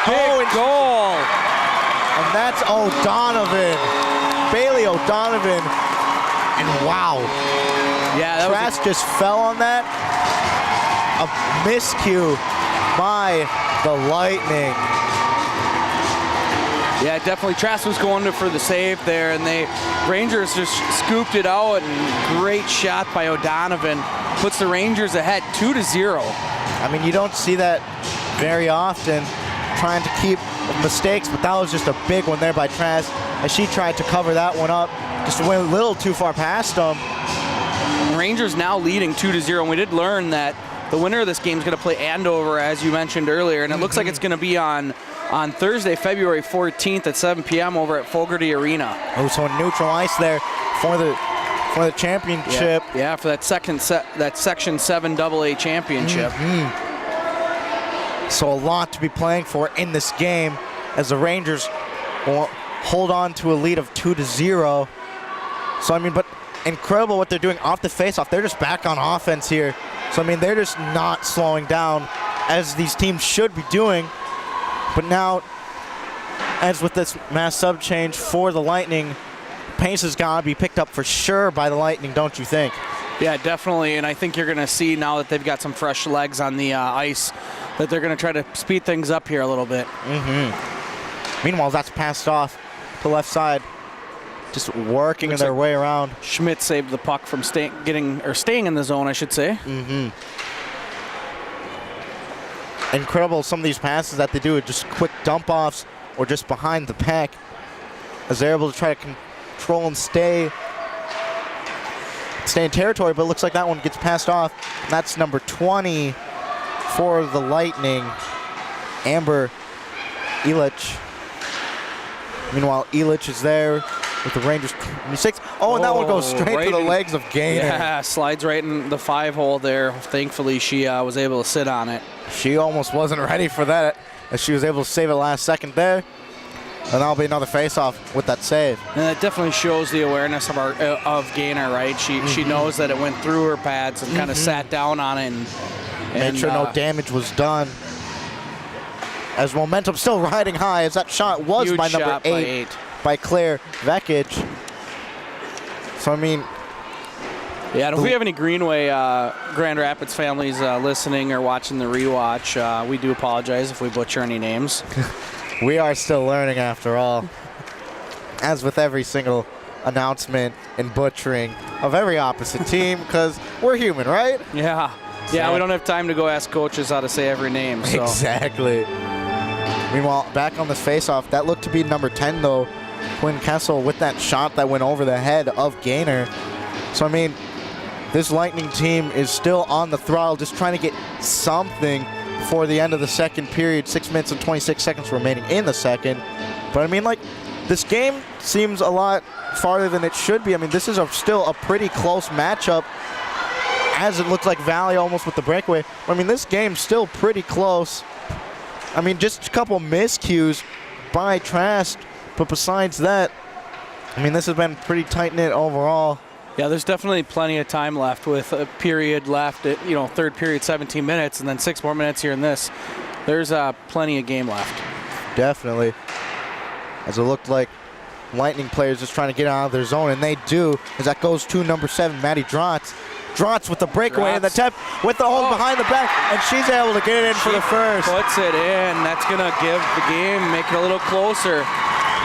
S2: Big goal!
S1: And that's O'Donovan. Bailey O'Donovan. And wow.
S2: Yeah, that
S1: Trask just fell on that. A miscue by the Lightning.
S2: Yeah, definitely. Trask was going for the save there, and Rangers just scooped it out, and great shot by O'Donovan. Puts the Rangers ahead 2-0.
S1: I mean, you don't see that very often, trying to keep mistakes, but that was just a big one there by Trask as she tried to cover that one up. Just went a little too far past them.
S2: Rangers now leading 2-0, and we did learn that the winner of this game is going to play Andover, as you mentioned earlier, and it looks like it's going to be on Thursday, February 14th at 7 p.m. over at Fogarty Arena.
S1: Oh, so neutral ice there for the championship.
S2: Yeah, for that Section 7 AA championship.
S1: So a lot to be playing for in this game as the Rangers will hold on to a lead of 2-0. So, I mean, but incredible what they're doing off the faceoff. They're just back on offense here. So, I mean, they're just not slowing down as these teams should be doing. But now, as with this mass sub change for the Lightning, pace has got to be picked up for sure by the Lightning, don't you think?
S2: Yeah, definitely. And I think you're going to see now that they've got some fresh legs on the ice that they're going to try to speed things up here a little bit.
S1: Meanwhile, that's passed off to left side, just working their way around.
S2: Schmidt saved the puck from staying in the zone, I should say.
S1: Incredible, some of these passes that they do are just quick dump offs or just behind the pack as they're able to try to control and stay in territory, but it looks like that one gets passed off. And that's number 20 for the Lightning, Amber Elich. Meanwhile, Elich is there with the Rangers 26. Oh, and that one goes straight to the legs of Gaynor.
S2: Yeah, slides right in the 5-hole there. Thankfully, she was able to sit on it.
S1: She almost wasn't ready for that as she was able to save it last second there. And that'll be another face-off with that save.
S2: And that definitely shows the awareness of Gaynor, right? She knows that it went through her pads and kind of sat down on it and
S1: made sure no damage was done. As momentum still riding high, as that shot was by number 8 by Claire Vekic. So, I mean...
S2: Yeah, and if we have any Greenway Grand Rapids families listening or watching the rewatch, we do apologize if we butcher any names.
S1: We are still learning after all. As with every single announcement and butchering of every opposite team, because we're human, right?
S2: Yeah. Yeah, we don't have time to go ask coaches how to say every name. So.
S1: Exactly. Meanwhile, back on this faceoff, that looked to be number 10, though. Quinn Kessel with that shot that went over the head of Gaynor. So, I mean, this Lightning team is still on the throttle, just trying to get something for the end of the second period. 6 minutes and 26 seconds remaining in the second. But, I mean, like, this game seems a lot farther than it should be. I mean, this is still a pretty close matchup, as it looks like Valley almost with the breakaway. I mean, this game's still pretty close. I mean, just a couple miscues by Trask, but besides that, I mean, this has been pretty tight-knit overall.
S2: Yeah, there's definitely plenty of time left with a period left at, third period, 17 minutes, and then 6 more minutes here in this. There's plenty of game left.
S1: Definitely. As it looked like Lightning players just trying to get out of their zone, and they do, as that goes to number 7, Maddie Drotz. Drotz with the breakaway and the tip with the hold behind the back, and she's able to get it in for the first.
S2: Puts it in. That's going to give the game, make it a little closer.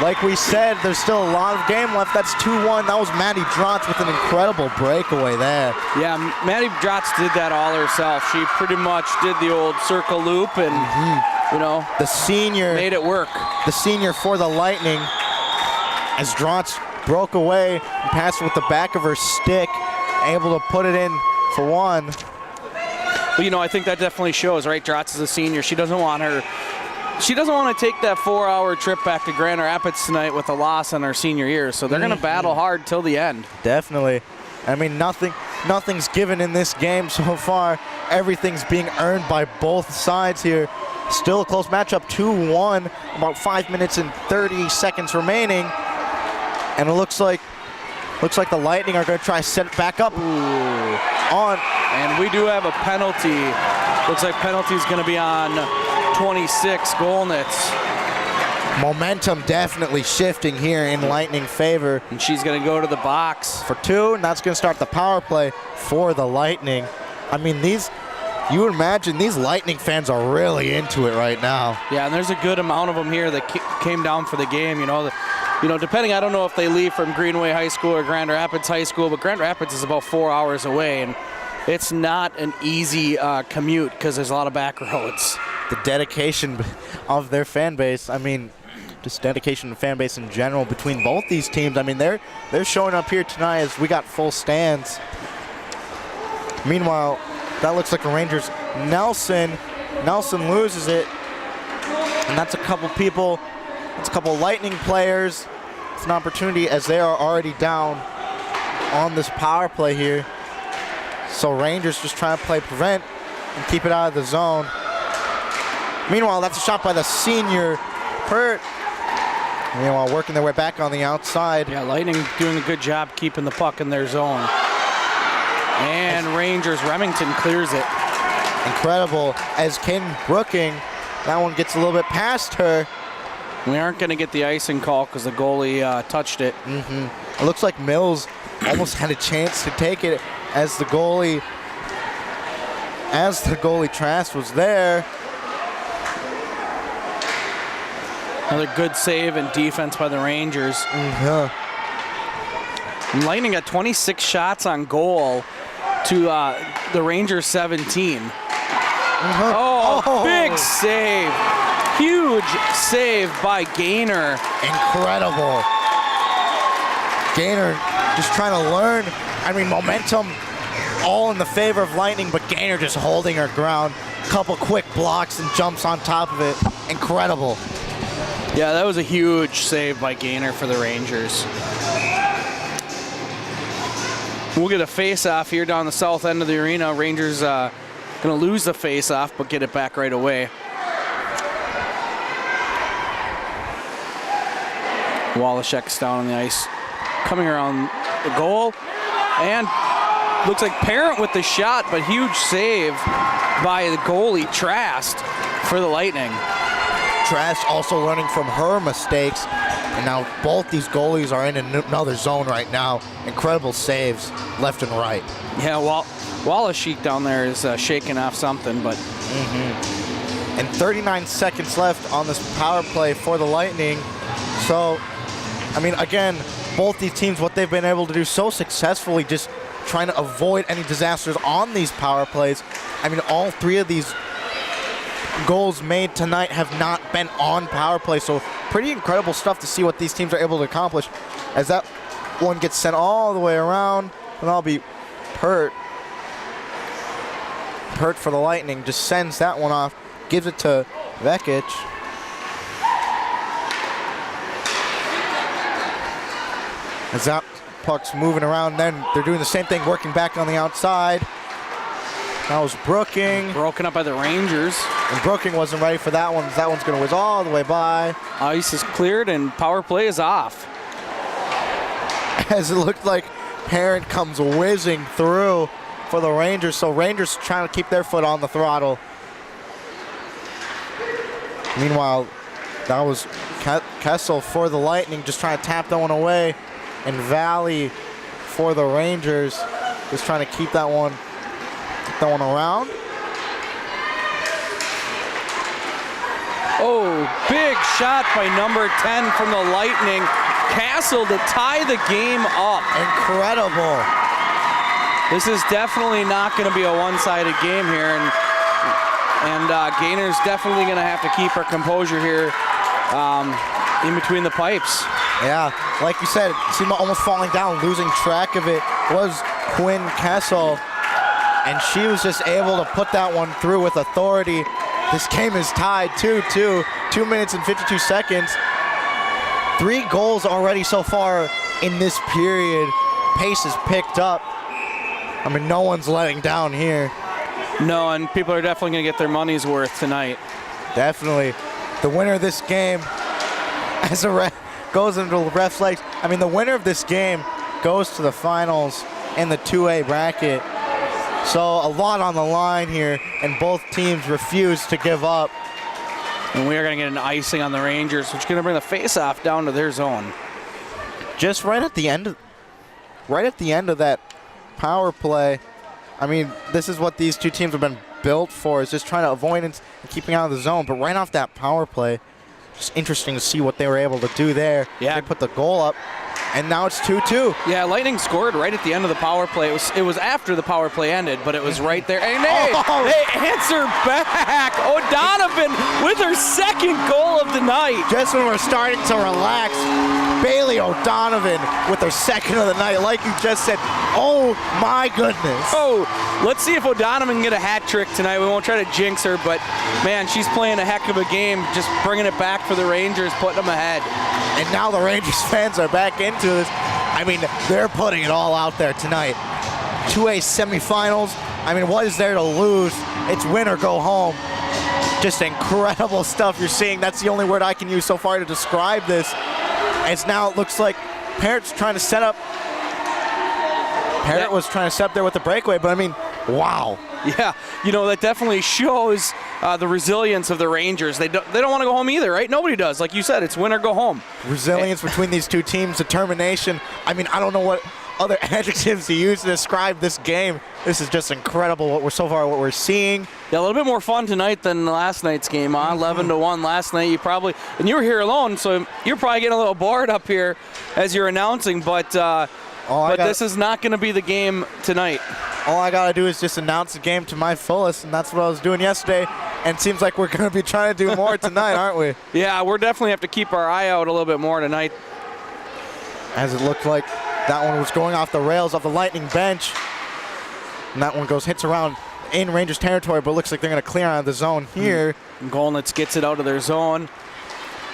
S1: Like we said, there's still a lot of game left. That's 2-1. That was Maddie Drotz with an incredible breakaway there.
S2: Yeah, Maddie Drotz did that all herself. She pretty much did the old circle loop and, you know,
S1: the senior
S2: made it work.
S1: The senior for the Lightning, as Drotz broke away and passed it with the back of her stick, able to put it in for one.
S2: Well, you know, I think that definitely shows, right? Drotz is a senior. She doesn't want to take that 4-hour trip back to Grand Rapids tonight with a loss in her senior year. So they're going to battle hard till the end.
S1: Definitely. I mean, nothing's given in this game so far. Everything's being earned by both sides here. Still a close matchup, 2-1, about 5 minutes and 30 seconds remaining. And it looks like the Lightning are going to try to set it back up. On.
S2: And we do have a penalty. Looks like penalty's going to be on 26, Golnitz.
S1: Momentum definitely shifting here in Lightning favor.
S2: And she's going to go to the box
S1: for 2, and that's going to start the power play for the Lightning. I mean, you would imagine these Lightning fans are really into it right now.
S2: Yeah, and there's a good amount of them here that came down for the game. You know, depending, I don't know if they leave from Greenway High School or Grand Rapids High School, but Grand Rapids is about 4 hours away, and it's not an easy commute because there's a lot of back roads.
S1: The dedication of their fan base, I mean, just dedication to fan base in general between both these teams. I mean, they're showing up here tonight as we got full stands. Meanwhile, that looks like the Rangers. Nelson loses it, and that's a couple people. It's a couple Lightning players. It's an opportunity as they are already down on this power play here. So Rangers just trying to play prevent and keep it out of the zone. Meanwhile, that's a shot by the senior Pert. Meanwhile, working their way back on the outside.
S2: Yeah, Lightning doing a good job keeping the puck in their zone. And Rangers, Remington clears it.
S1: Incredible. As Kaden Brooking, that one gets a little bit past her.
S2: We aren't going to get the icing call because the goalie touched it.
S1: It looks like Mills almost had a chance to take it as the goalie Trask was there.
S2: Another good save and defense by the Rangers. Lightning got 26 shots on goal to the Rangers 17. Big save. Huge save by Gaynor.
S1: Incredible. Gaynor just trying to learn. I mean, momentum all in the favor of Lightning, but Gaynor just holding her ground. Couple quick blocks and jumps on top of it. Incredible.
S2: Yeah, that was a huge save by Gaynor for the Rangers. We'll get a face-off here down the south end of the arena. Rangers going to lose the face-off, but get it back right away. Wallachek's down on the ice, coming around the goal, and looks like Parent with the shot, but huge save by the goalie, Trask, for the Lightning.
S1: Trask also learning from her mistakes, and now both these goalies are in another zone right now. Incredible saves left and right.
S2: Yeah, Wallachek down there is shaking off something, but...
S1: And 39 seconds left on this power play for the Lightning. So, I mean, again, both these teams, what they've been able to do so successfully, just trying to avoid any disasters on these power plays. I mean, all three of these goals made tonight have not been on power play, so pretty incredible stuff to see what these teams are able to accomplish. As that one gets sent all the way around, and that'll be Pert. Pert for the Lightning just sends that one off, gives it to Vekic. As that puck's moving around, then they're doing the same thing, working back on the outside. That was Brooking.
S2: Broken up by the Rangers.
S1: And Brooking wasn't ready for that one. That one's going to whiz all the way by.
S2: Ice is cleared and power play is off.
S1: As it looked like Parent comes whizzing through for the Rangers. So Rangers trying to keep their foot on the throttle. Meanwhile, that was Kessel for the Lightning, just trying to tap that one away. And Valley for the Rangers, just trying to keep that one around.
S2: Oh, big shot by number 10 from the Lightning. Castle to tie the game up.
S1: Incredible.
S2: This is definitely not going to be a one-sided game here, and Gaynor's definitely going to have to keep her composure here in between the pipes.
S1: Yeah, like you said, seemed almost falling down, losing track of it was Quinn Castle, and she was just able to put that one through with authority. This game is tied 2-2, 2 minutes and 52 seconds. 3 goals already so far in this period. Pace is picked up. I mean, no one's letting down here.
S2: No, and people are definitely going to get their money's worth tonight.
S1: Definitely. The winner of this game, as a ref, goes into the ref's legs. I mean, the winner of this game goes to the finals in the 2A bracket. So a lot on the line here, and both teams refuse to give up.
S2: And we are going to get an icing on the Rangers, which is going to bring the face-off down to their zone.
S1: Just right at the end of that power play. I mean, this is what these two teams have been built for, is just trying to avoid and keeping out of the zone. But right off that power play, just interesting to see what they were able to do there.
S2: Yeah.
S1: They put the goal up, and now it's 2-2.
S2: Yeah, Lightning scored right at the end of the power play. It was after the power play ended, but it was right there. And they answer back. O'Donovan with her second goal of the night.
S1: Just when we're starting to relax, Bailey O'Donovan with her second of the night. Like you just said, oh my goodness.
S2: Oh, let's see if O'Donovan can get a hat trick tonight. We won't try to jinx her, but man, she's playing a heck of a game, just bringing it back for the Rangers, putting them ahead.
S1: And now the Rangers fans are back into this. I mean, they're putting it all out there tonight. 2A semifinals. I mean, what is there to lose? It's win or go home. Just incredible stuff you're seeing. That's the only word I can use so far to describe this. As now it looks like Parrott's trying to set up. Parrott was trying to set up there with the breakaway, but I mean, wow.
S2: Yeah, you know, that definitely shows the resilience of the Rangers. They don't want to go home either, right? Nobody does. Like you said, it's win or go home.
S1: Resilience between these two teams, determination. I mean, I don't know what other adjectives to use to describe this game. This is just incredible what we're seeing.
S2: Yeah, a little bit more fun tonight than last night's game, huh? 11-1 last night. You were here alone, so you're probably getting a little bored up here as you're announcing, but this is not going to be the game tonight.
S1: All I got to do is just announce the game to my fullest, and that's what I was doing yesterday. And it seems like we're going to be trying to do more tonight, aren't we?
S2: Yeah, we're definitely have to keep our eye out a little bit more tonight.
S1: As it looked like that one was going off the rails of the Lightning bench. And that one hits around in Rangers territory, but looks like they're going to clear out of the zone here.
S2: Golnitz gets it out of their zone.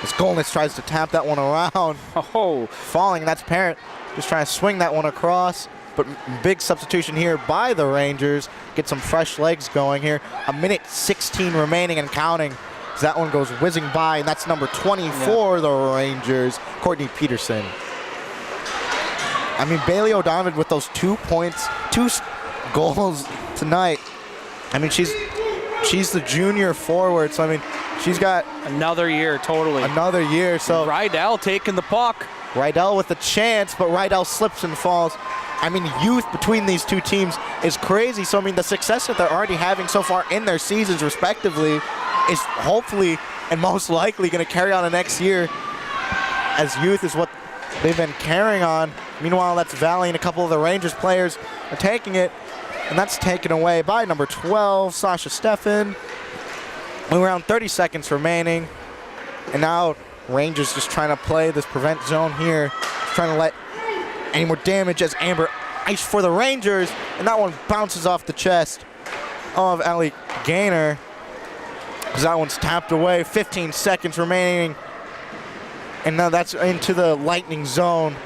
S1: As Golnitz tries to tap that one around.
S2: Oh.
S1: Falling, that's Parrott just trying to swing that one across. But big substitution here by the Rangers. Get some fresh legs going here. 1:16 remaining and counting. As that one goes whizzing by, and that's number 20 for the Rangers, Courtney Peterson. I mean, Bailey O'Donovan with those 2 points, 2 goals tonight. I mean, she's the junior forward, so I mean, she's got
S2: another year, totally.
S1: Another year, so.
S2: Rydell taking the puck.
S1: Rydell with a chance, but Rydell slips and falls. I mean, youth between these two teams is crazy. So, I mean, the success that they're already having so far in their seasons, respectively, is hopefully and most likely going to carry on the next year, as youth is what they've been carrying on. Meanwhile, that's Valley and a couple of the Rangers players are taking it, and that's taken away by number 12, Sasha Steffen. Around 30 seconds remaining, and now Rangers just trying to play this prevent zone here, trying to let any more damage as Amber ice for the Rangers, and that one bounces off the chest of Allie Gaynor. As that one's tapped away, 15 seconds remaining, and now that's into the Lightning zone.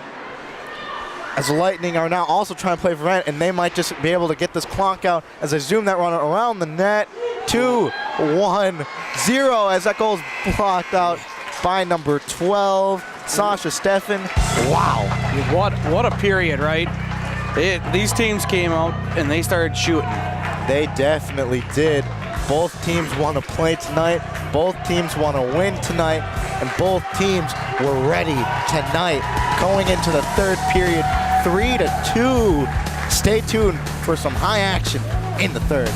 S1: As the Lightning are now also trying to play prevent, and they might just be able to get this clock out as they zoom that run around the net. 2-1-0 as that goal is blocked out by number 12, Sasha Steffen. Wow.
S2: What a period, right? These teams came out and they started shooting.
S1: They definitely did. Both teams want to play tonight. Both teams want to win tonight. And both teams were ready tonight. Going into the third period, 3-2. Stay tuned for some high action in the third.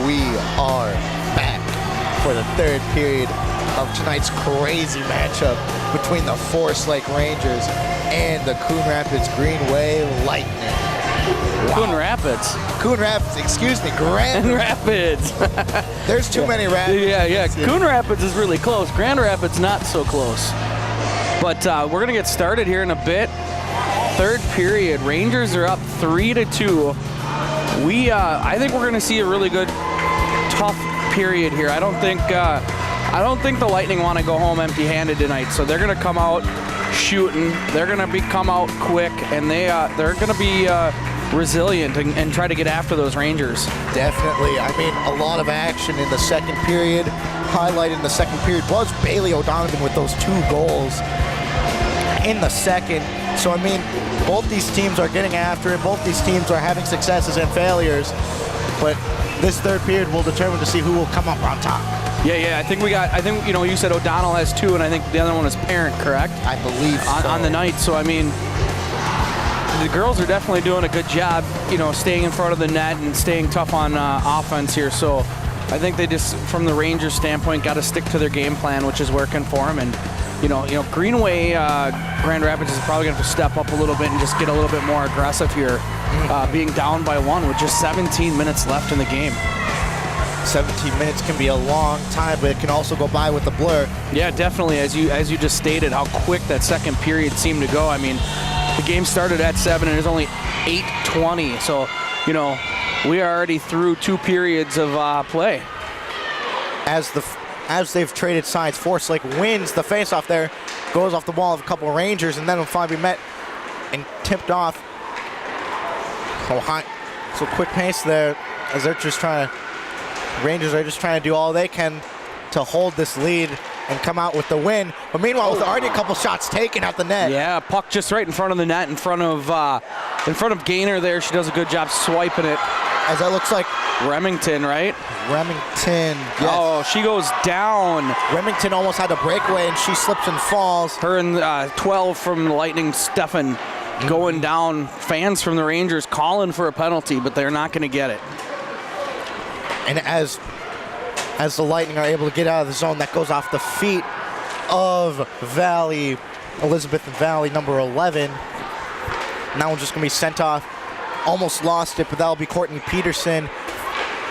S1: we are back for the third period of tonight's crazy matchup between the Forest Lake Rangers and the Coon Rapids Greenway Lightning. Wow.
S2: Coon Rapids,
S1: excuse me, Grand
S2: Rapids.
S1: There's too many Rapids.
S2: Yeah. Coon Rapids is really close. Grand Rapids not so close. But we're gonna get started here in a bit. Third period, Rangers are up 3-2. I think we're gonna see a really good, tough period here. I don't think the Lightning want to go home empty-handed tonight. So they're gonna come out shooting. They're gonna come out quick, and they're gonna be resilient and try to get after those Rangers.
S1: Definitely. I mean, a lot of action in the second period. Highlight in the second period was Bailey O'Donovan with those 2 goals in the second. So, I mean, both these teams are getting after it. Both these teams are having successes and failures. But this third period will determine to see who will come up on top.
S2: Yeah. I think you said O'Donnell has 2, and I think the other one is Parent, correct?
S1: I believe so.
S2: On the night. So, I mean, the girls are definitely doing a good job, staying in front of the net and staying tough on offense here. So I think they just, from the Rangers standpoint, got to stick to their game plan, which is working for them. And Greenway, Grand Rapids is probably going to have to step up a little bit and just get a little bit more aggressive here, being down by 1 with just 17 minutes left in the game.
S1: 17 minutes can be a long time, but it can also go by with a blur.
S2: Yeah, definitely. As you just stated, how quick that second period seemed to go. I mean, the game started at 7 and it's only 8:20. So, we are already through 2 periods of play.
S1: As they've traded sides, Forest Lake wins the faceoff there, goes off the wall of a couple of Rangers, and then will finally be met and tipped off. So quick pace there as they're just Rangers are just trying to do all they can to hold this lead and come out with the win. But meanwhile, with already a couple shots taken at the net.
S2: Yeah, puck just right in front of the net, in front of Gaynor there. She does a good job swiping it.
S1: As that looks like
S2: Remington, right?
S1: Remington, yes.
S2: Oh, she goes down.
S1: Remington almost had a breakaway, and she slips and falls.
S2: Her and 12 from the Lightning, Stefan, going down. Fans from the Rangers calling for a penalty, but they're not going to get it.
S1: And as the Lightning are able to get out of the zone, that goes off the feet of Elizabeth Valley, number 11. Now we're just going to be sent off. Almost lost it, but that'll be Courtney Peterson.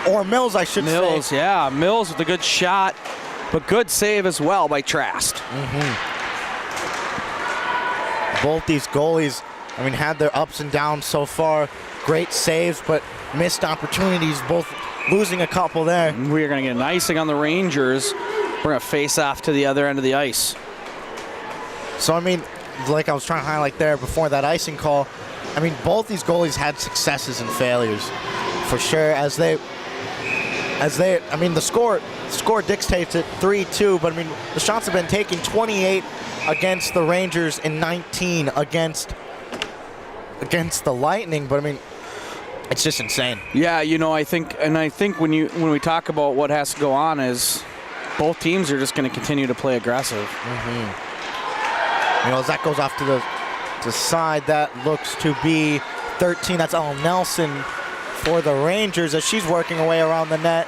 S1: Or Mills, I should say.
S2: Mills, yeah. Mills with a good shot, but good save as well by Trask.
S1: Both these goalies, had their ups and downs so far. Great saves, but missed opportunities, both losing a couple there.
S2: We are going to get an icing on the Rangers. We're going to face off to the other end of the ice.
S1: So, like I was trying to highlight there before that icing call, both these goalies had successes and failures, for sure. The score dictates it 3-2, but the shots have been taken 28 against the Rangers and 19 against the Lightning, but it's just insane.
S2: Yeah, I think when we talk about what has to go on is both teams are just going to continue to play aggressive.
S1: As that goes off to the side, that looks to be 13. That's Ellen Nelson for the Rangers as she's working her way around the net,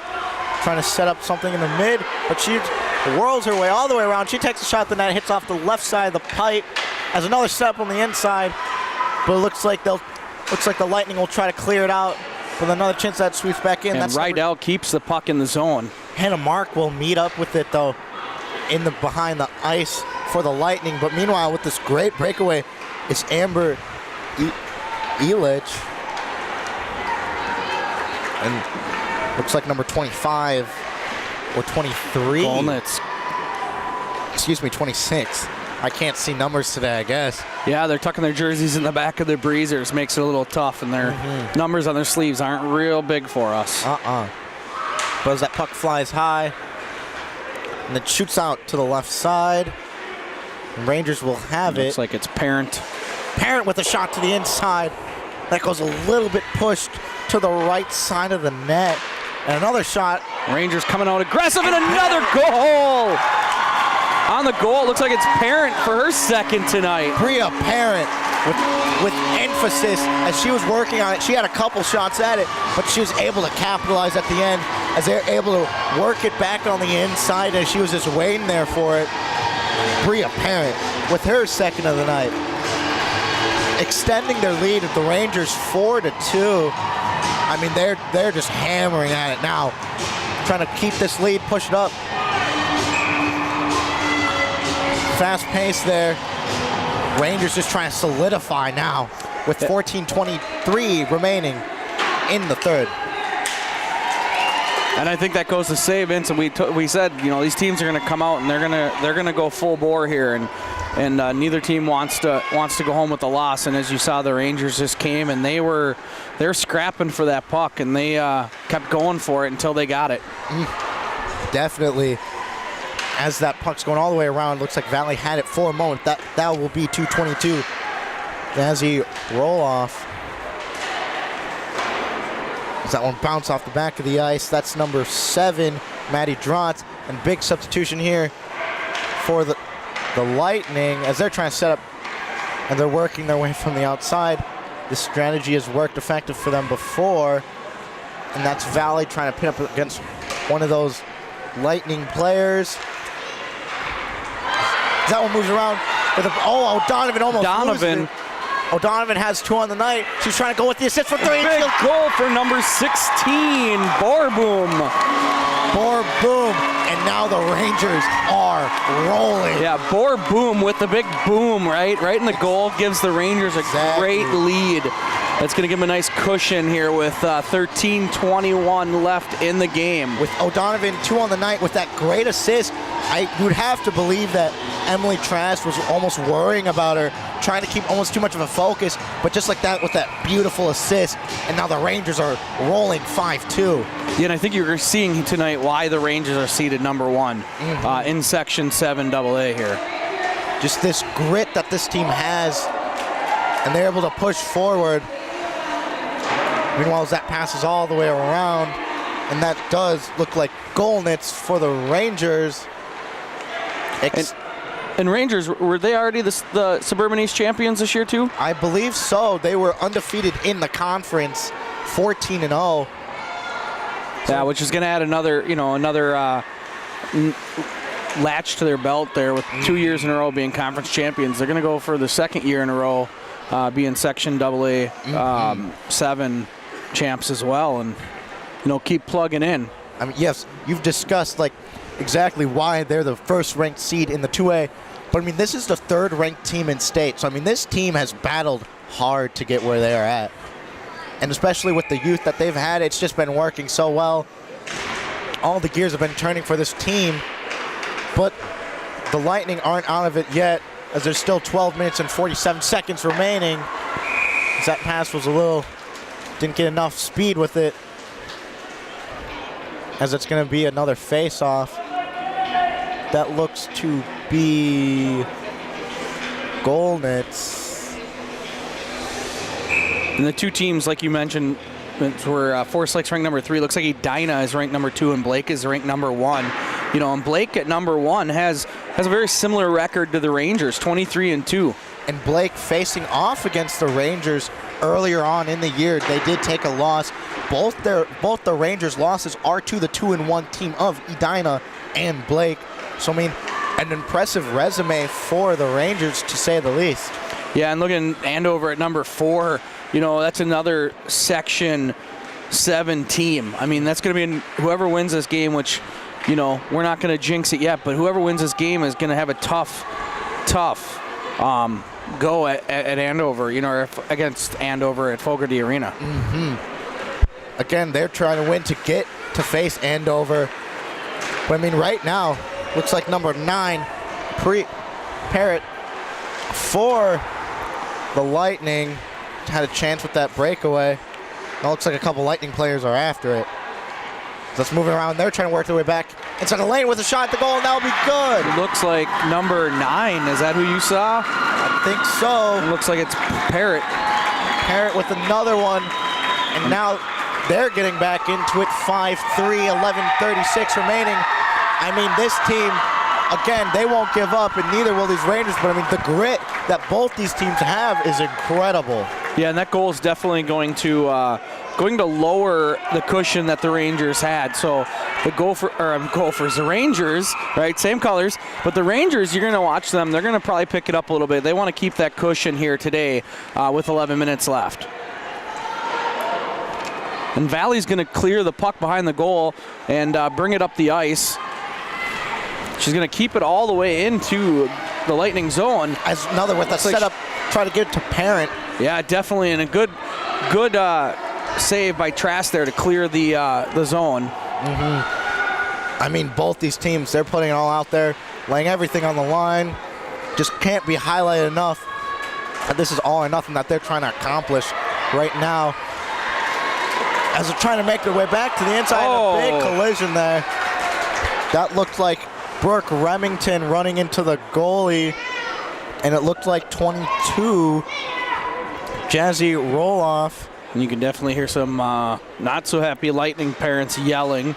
S1: trying to set up something in the mid, but she whirls her way all the way around. She takes a shot at the net, hits off the left side of the pipe, has another step on the inside, but it looks like the Lightning will try to clear it out with another chance that sweeps back in.
S2: And Rydell keeps the puck in the zone.
S1: Hannah Mark will meet up with it though behind the ice for the Lightning, but meanwhile with this great breakaway, it's Amber Elich, and looks like number 25 or 23.
S2: Golnitz.
S1: Excuse me, 26. I can't see numbers today, I guess.
S2: Yeah, they're tucking their jerseys in the back of their breezers. Makes it a little tough, and their numbers on their sleeves aren't real big for us.
S1: But as that puck flies high, and then shoots out to the left side, Rangers will have it.
S2: Looks like it's Parent.
S1: Parent with a shot to the inside. That goes a little bit pushed to the right side of the net. And another shot.
S2: Rangers coming out aggressive, and another goal! On the goal, it looks like it's Parent for her second tonight.
S1: Bria Parent with emphasis as she was working on it. She had a couple shots at it, but she was able to capitalize at the end as they're able to work it back on the inside as she was just waiting there for it. Bria Parent with her second of the night, extending their lead at the Rangers 4-2. I mean, they're just hammering at it now, trying to keep this lead, push it up. Fast pace there. Rangers just trying to solidify now with 14:23 remaining in the third.
S2: And I think that goes to say, Vince, and we said, you know, these teams are going to come out and they're going to go full bore here, and neither team wants to go home with the loss. And as you saw, the Rangers just came and they're scrapping for that puck, and they kept going for it until they got it.
S1: Definitely. As that puck's going all the way around, looks like Valley had it for a moment. That will be 2:22 as he roll off. As that one bounced off the back of the ice. That's number 7, Maddie Drott. And big substitution here for the Lightning as they're trying to set up and they're working their way from the outside. This strategy has worked effective for them before. And that's Valley trying to pin up against one of those Lightning players. That one moves around with O'Donovan almost loses it. O'Donovan has 2 on the night. She's trying to go with the assist for 3.
S2: Big goal for number 16, Borboom.
S1: Borboom, and now the Rangers are rolling.
S2: Yeah, Borboom with the big boom, right in the goal, gives the Rangers a great lead. That's going to give them a nice cushion here with 13:21 left in the game.
S1: With O'Donovan 2 on the night with that great assist, I would have to believe that Emily Trask was almost worrying about her, trying to keep almost too much of a focus, but just like that with that beautiful assist, and now the Rangers are rolling 5-2.
S2: Yeah, and I think you're seeing tonight why the Rangers are seated number 1 in Section 7 AA here.
S1: Just this grit that this team has, and they're able to push forward. Meanwhile, as that passes all the way around, and that does look like goalnets for the Rangers.
S2: And Rangers, were they already the Suburban East champions this year too?
S1: I believe so. They were undefeated in the conference, 14-0.
S2: Yeah, which is going to add another latch to their belt there with 2 years in a row being conference champions. They're going to go for the second year in a row being Section AA 7 champs as well, and keep plugging in.
S1: I mean, yes, you've discussed exactly why they're the first ranked seed in the 2A, but I mean, this is the 3rd ranked team in state. So I mean, this team has battled hard to get where they are at, and especially with the youth that they've had, it's just been working so well. All the gears have been turning for this team, but the Lightning aren't out of it yet, as there's still 12 minutes and 47 seconds remaining. As that pass was didn't get enough speed with it, as it's going to be another face-off. That looks to be goalnets.
S2: And the two teams, like you mentioned, were Forest Lake's ranked number 3. Looks like Edina is ranked number 2, and Blake is ranked number 1. And Blake at number 1 has a very similar record to the Rangers, 23-2.
S1: And Blake facing off against the Rangers earlier on in the year, they did take a loss. Both the Rangers' losses are to the 2-1 team of Edina and Blake. So I mean, an impressive resume for the Rangers, to say the least.
S2: Yeah, and looking Andover at number 4, that's another Section 7 team. I mean, that's going to be whoever wins this game, which, we're not going to jinx it yet, but whoever wins this game is going to have a tough go at Andover, or against Andover at Fogarty Arena.
S1: Again, they're trying to win to get to face Andover. But I mean, right now, looks like number 9, Parrott, for the Lightning, had a chance with that breakaway. It looks like a couple Lightning players are after it. So it's moving around. They're trying to work their way back inside the lane with a shot at the goal, and that'll be good.
S2: It looks like number 9. Is that who you saw?
S1: I think so.
S2: It looks like it's Parrott.
S1: Parrott with another one. And now they're getting back into it. 5-3, 11:36 remaining. I mean, this team, again, they won't give up, and neither will these Rangers. But I mean, the grit that both these teams have is incredible.
S2: Yeah, and that goal is definitely going to going to lower the cushion that the Rangers had. So the Gophers, the Rangers, right, same colors, but the Rangers, you're going to watch them. They're going to probably pick it up a little bit. They want to keep that cushion here today with 11 minutes left. And Valley's going to clear the puck behind the goal and bring it up the ice. She's going to keep it all the way into the Lightning zone.
S1: As another with a setup, try to get it to Parent.
S2: Yeah, definitely, and a good save by Trask there to clear the zone.
S1: I mean, both these teams, they're putting it all out there, laying everything on the line. Just can't be highlighted enough that this is all or nothing that they're trying to accomplish right now. As they're trying to make their way back to the inside, a big collision there. That looked like Brooke Remington running into the goalie, and it looked like 22, Jazzy Roloff.
S2: And you can definitely hear some not so happy Lightning parents yelling.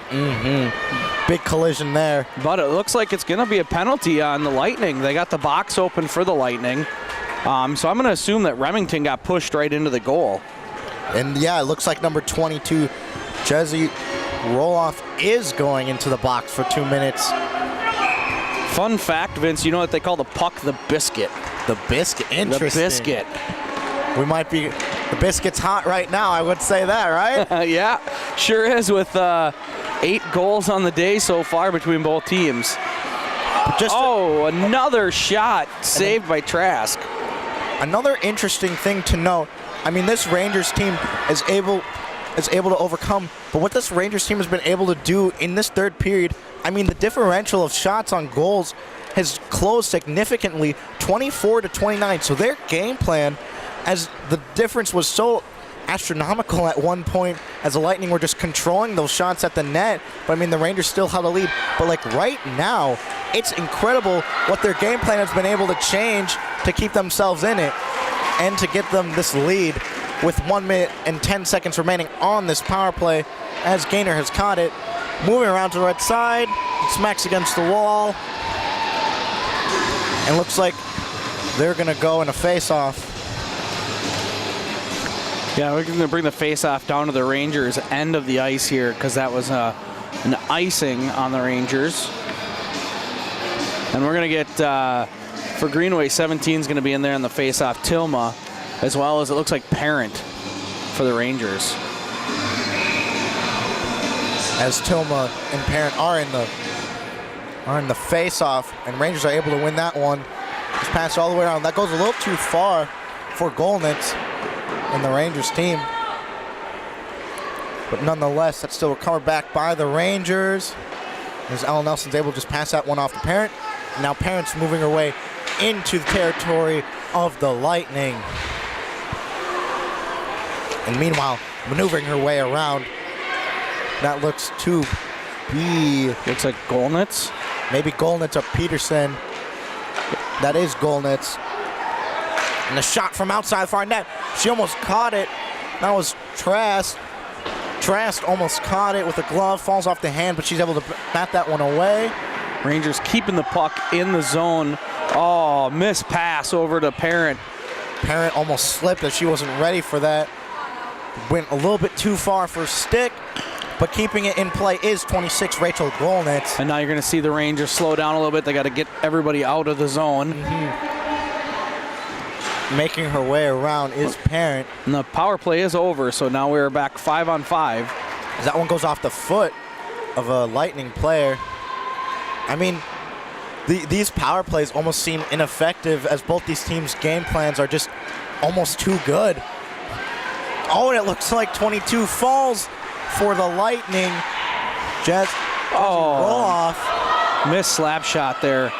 S1: Big collision there.
S2: But it looks like it's going to be a penalty on the Lightning. They got the box open for the Lightning. So I'm going to assume that Remington got pushed right into the goal.
S1: And yeah, it looks like number 22, Jazzy Roloff, is going into the box for 2 minutes.
S2: Fun fact, Vince, you know what they call the puck? The biscuit.
S1: The biscuit, interesting.
S2: The biscuit.
S1: We might be, the biscuit's hot right now, I would say that, right?
S2: Yeah, sure is, with 8 goals on the day so far between both teams. Another shot saved by Trask.
S1: Another interesting thing to note, I mean, this Rangers team is able to overcome, but what this Rangers team has been able to do in this third period, I mean, the differential of shots on goals has closed significantly, 24-29. So their game plan, as the difference was so astronomical at one point, as the Lightning were just controlling those shots at the net, but I mean, the Rangers still had a lead. But like right now, it's incredible what their game plan has been able to change to keep themselves in it and to get them this lead with 1 minute and 10 seconds remaining on this power play, as Gaynor has caught it. Moving around to the right side, smacks against the wall, and looks like they're going to go in a face-off.
S2: Yeah, we're going to bring the face-off down to the Rangers' end of the ice here, because that was an icing on the Rangers. And we're going to get, for Greenway, 17 is going to be in there on the face-off, Tilma, as well as it looks like Parent for the Rangers.
S1: As Tilma and Parent are in the face-off, and Rangers are able to win that one. Just pass all the way around. That goes a little too far for Golnitz and the Rangers team. But nonetheless, that's still recovered back by the Rangers. As Ellen Nelson's able to just pass that one off to Parent. And now Parent's moving her way into the territory of the Lightning. And meanwhile, maneuvering her way around. That looks to be...
S2: Looks like Golnitz.
S1: Maybe Golnitz or Peterson. That is Golnitz. And a shot from outside far net. She almost caught it. That was Trask. Trask almost caught it with a glove. Falls off the hand, but she's able to bat that one away.
S2: Rangers keeping the puck in the zone. Oh, missed pass over to Parent.
S1: Parent almost slipped as she wasn't ready for that. Went a little bit too far for stick. But keeping it in play is 26, Rachel Golnitz.
S2: And now you're going to see the Rangers slow down a little bit. They got to get everybody out of the zone.
S1: Making her way around is Parent.
S2: And the power play is over, so now we're back 5-on-5.
S1: That one goes off the foot of a Lightning player. I mean, these power plays almost seem ineffective, as both these teams' game plans are just almost too good. Oh, and it looks like 22 falls for the Lightning. Jazz roll off.
S2: Missed slap shot there.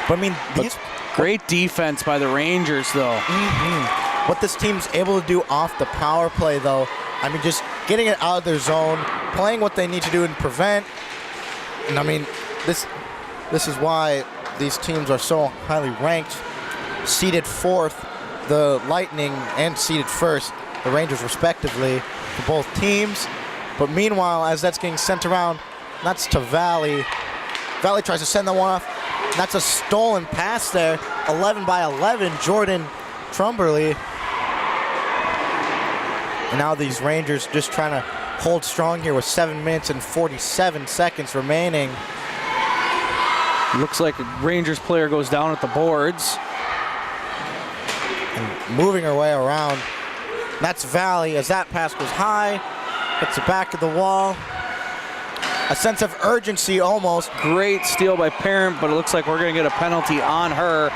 S1: But I mean, these
S2: great defense by the Rangers, though.
S1: What this team's able to do off the power play, though, I mean, just getting it out of their zone, playing what they need to do and prevent. And I mean, this is why these teams are so highly ranked. Seeded 4th, the Lightning, and seeded 1st, the Rangers, respectively, for both teams. But meanwhile, as that's getting sent around, that's to Valley. Valley tries to send that one off. That's a stolen pass there. 11 by 11, Jordan Trumberly. And now these Rangers just trying to hold strong here with 7 minutes and 47 seconds remaining.
S2: Looks like a Rangers player goes down at the boards.
S1: And moving her way around. That's Valley as that pass goes high. Hits the back of the wall. A sense of urgency almost.
S2: Great steal by Parent, but it looks like we're going to get a penalty on her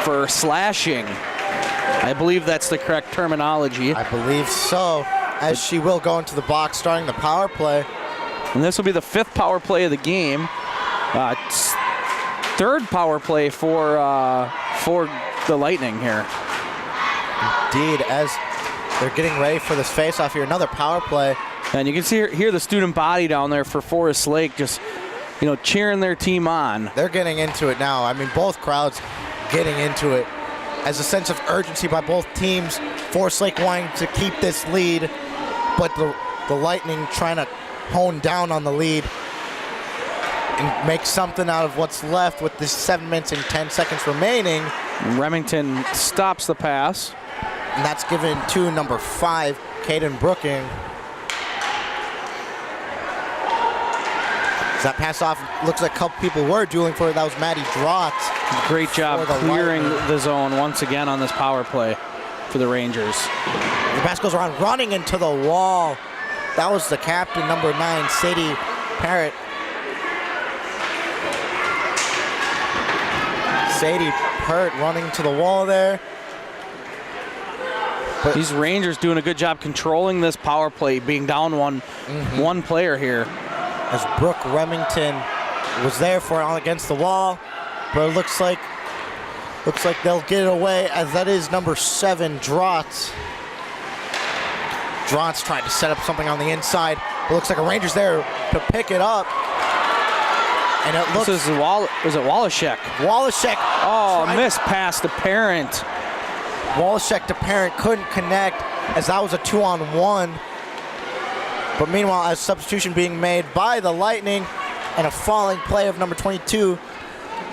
S2: for slashing. I believe that's the correct terminology.
S1: I believe so, as she will go into the box starting the power play.
S2: And this will be the 5th power play of the game. 3rd power play for the Lightning here.
S1: Indeed, as they're getting ready for this face-off here, another power play.
S2: And you can hear the student body down there for Forest Lake just, cheering their team on.
S1: They're getting into it now. I mean, both crowds getting into it. As a sense of urgency by both teams, Forest Lake wanting to keep this lead, but the Lightning trying to hone down on the lead and make something out of what's left with this 7 minutes and 10 seconds remaining.
S2: Remington stops the pass.
S1: And that's given to number 5, Caden Brooking. As that pass off, looks like a couple people were dueling for it. That was Maddie Drott.
S2: Great job clearing the zone once again on this power play for the Rangers.
S1: The pass goes around, running into the wall. That was the captain, number 9, Sadie Parrott. Sadie Parrott running to the wall there.
S2: But these Rangers doing a good job controlling this power play, being down one player here.
S1: As Brooke Remington was there for it against the wall, but it looks like they'll get it away, as that is number 7, Drott. Drott's trying to set up something on the inside. It looks like a Ranger's there to pick it up. And it looks...
S2: This is Wallachek?
S1: Wallachek.
S2: Oh, missed pass to Parent.
S1: Wallachek to Parent couldn't connect, as that was a 2-on-1. But meanwhile, a substitution being made by the Lightning and a falling play of number 22,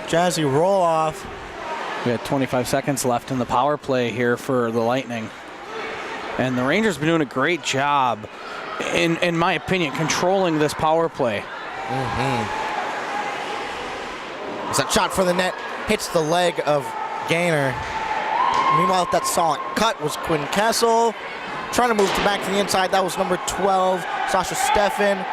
S1: Jazzy Roloff.
S2: We had 25 seconds left in the power play here for the Lightning. And the Rangers have been doing a great job, in my opinion, controlling this power play.
S1: As that shot for the net hits the leg of Gaynor. Meanwhile, that solid cut was Quinn Kessel. Trying to move back to the inside. That was number 12, Sasha Steffen.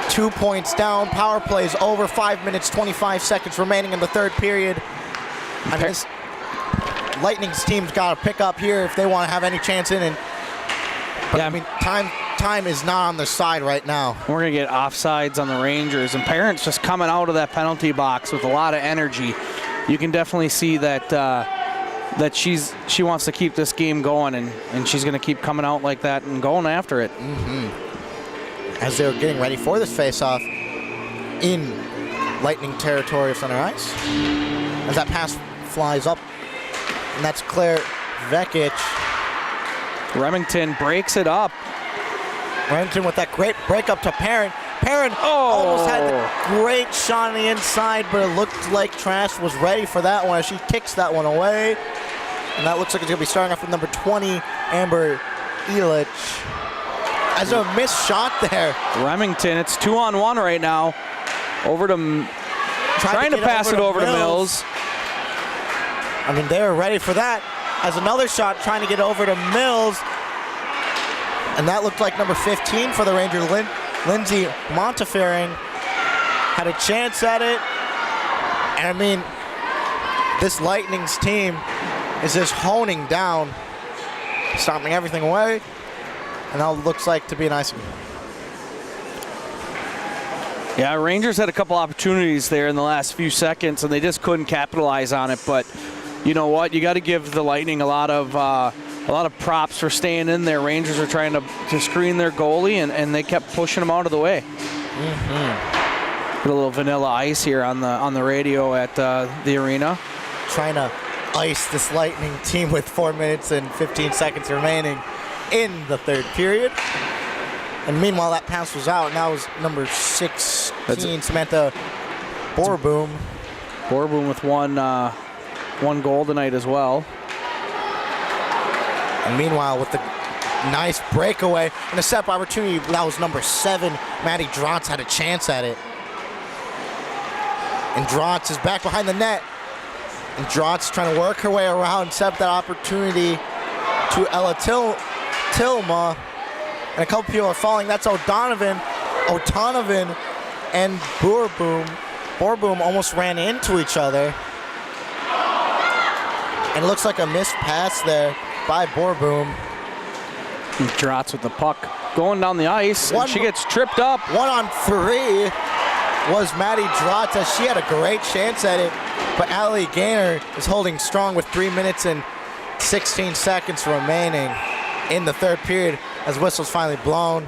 S1: 2 points down. Power play is over. 5 minutes, 25 seconds remaining in the 3rd period. I mean, this Lightning's team's got to pick up here if they want to have any chance in it. But yeah, I mean, time is not on their side right now.
S2: We're going to get offsides on the Rangers, and Parent's just coming out of that penalty box with a lot of energy. You can definitely see that she wants to keep this game going, and she's going to keep coming out like that and going after it.
S1: As they're getting ready for this face-off in Lightning territory of center ice. As that pass flies up, and that's Claire Vekic.
S2: Remington breaks it up.
S1: Remington with that great break up to Parent. Parent almost had the great shot on the inside, but it looked like Trash was ready for that one as she kicks that one away. And that looks like it's going to be starting off with number 20, Amber Elich. As a missed shot there.
S2: Remington, it's 2-on-1 right now. Over to, trying to pass it over to Mills.
S1: I mean, they were ready for that. As another shot trying to get over to Mills. And that looked like number 15 for the Rangers, Lindsay Montefiore had a chance at it. And I mean, this Lightning's team is just honing down, stomping everything away. And that looks like to be an icing.
S2: Yeah, Rangers had a couple opportunities there in the last few seconds, and they just couldn't capitalize on it. But you know what? You got to give the Lightning a lot of props for staying in there. Rangers are trying to screen their goalie, and they kept pushing them out of the way. Put a little Vanilla Ice here on the radio at the arena.
S1: Trying to ice this Lightning team with 4 minutes and 15 seconds remaining in the 3rd period. And meanwhile, that pass was out. Now was number 16, Samantha Borboom.
S2: Borboom with one goal tonight as well.
S1: And meanwhile, with the nice breakaway and a step opportunity, that was number 7. Maddie Drotz had a chance at it. And Drotz is back behind the net. And Drotz trying to work her way around, set up that opportunity to Ella Tilma. And a couple people are falling. That's O'Donovan and Boorboom. Boorboom almost ran into each other. And it looks like a missed pass there by Boorboom.
S2: Drotz with the puck going down the ice, and she gets tripped up.
S1: 1-on-3 was Maddie Drotz, as she had a great chance at it. But Allie Gaynor is holding strong with 3 minutes and 16 seconds remaining in the third period as whistle's finally blown.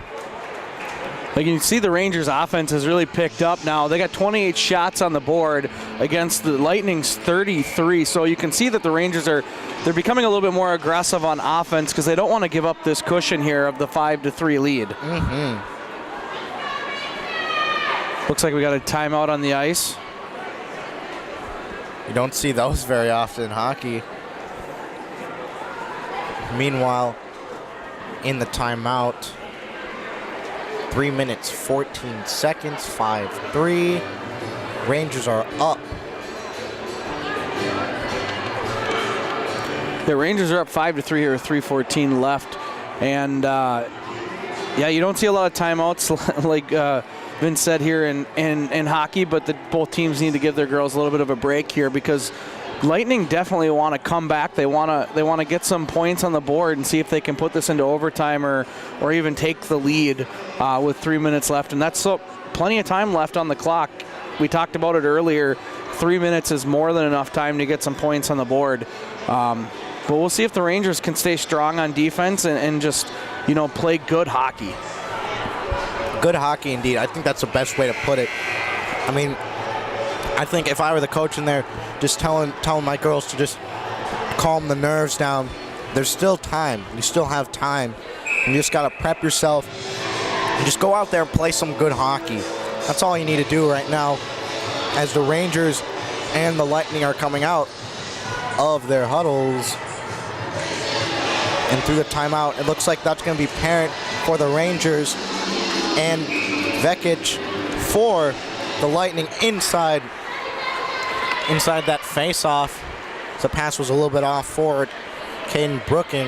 S2: Like, you can see the Rangers offense has really picked up now. They got 28 shots on the board against the Lightning's 33. So you can see that the Rangers they're becoming a little bit more aggressive on offense because they don't want to give up this cushion here of the 5-3 lead. Looks like we got a timeout on the ice.
S1: You don't see those very often in hockey. Meanwhile, in the timeout, 3 minutes, 14 seconds, 5-3. Rangers are up.
S2: The Rangers are up 5-3 here, 3:14 left. And yeah, you don't see a lot of timeouts like Vince said here in hockey, but both teams need to give their girls a little bit of a break here because Lightning definitely want to come back. They want to get some points on the board and see if they can put this into overtime or even take the lead with 3 minutes left. And that's plenty of time left on the clock. We talked about it earlier. 3 minutes is more than enough time to get some points on the board. But we'll see if the Rangers can stay strong on defense and just, play good hockey.
S1: Good hockey indeed. I think that's the best way to put it. I mean, I think if I were the coach in there, just telling my girls to just calm the nerves down. There's still time. You still have time. You just got to prep yourself and just go out there and play some good hockey. That's all you need to do right now as the Rangers and the Lightning are coming out of their huddles. And through the timeout, it looks like that's going to be Parent for the Rangers and Vekic for the Lightning inside that face-off. The pass was a little bit off forward. Caden Brooking.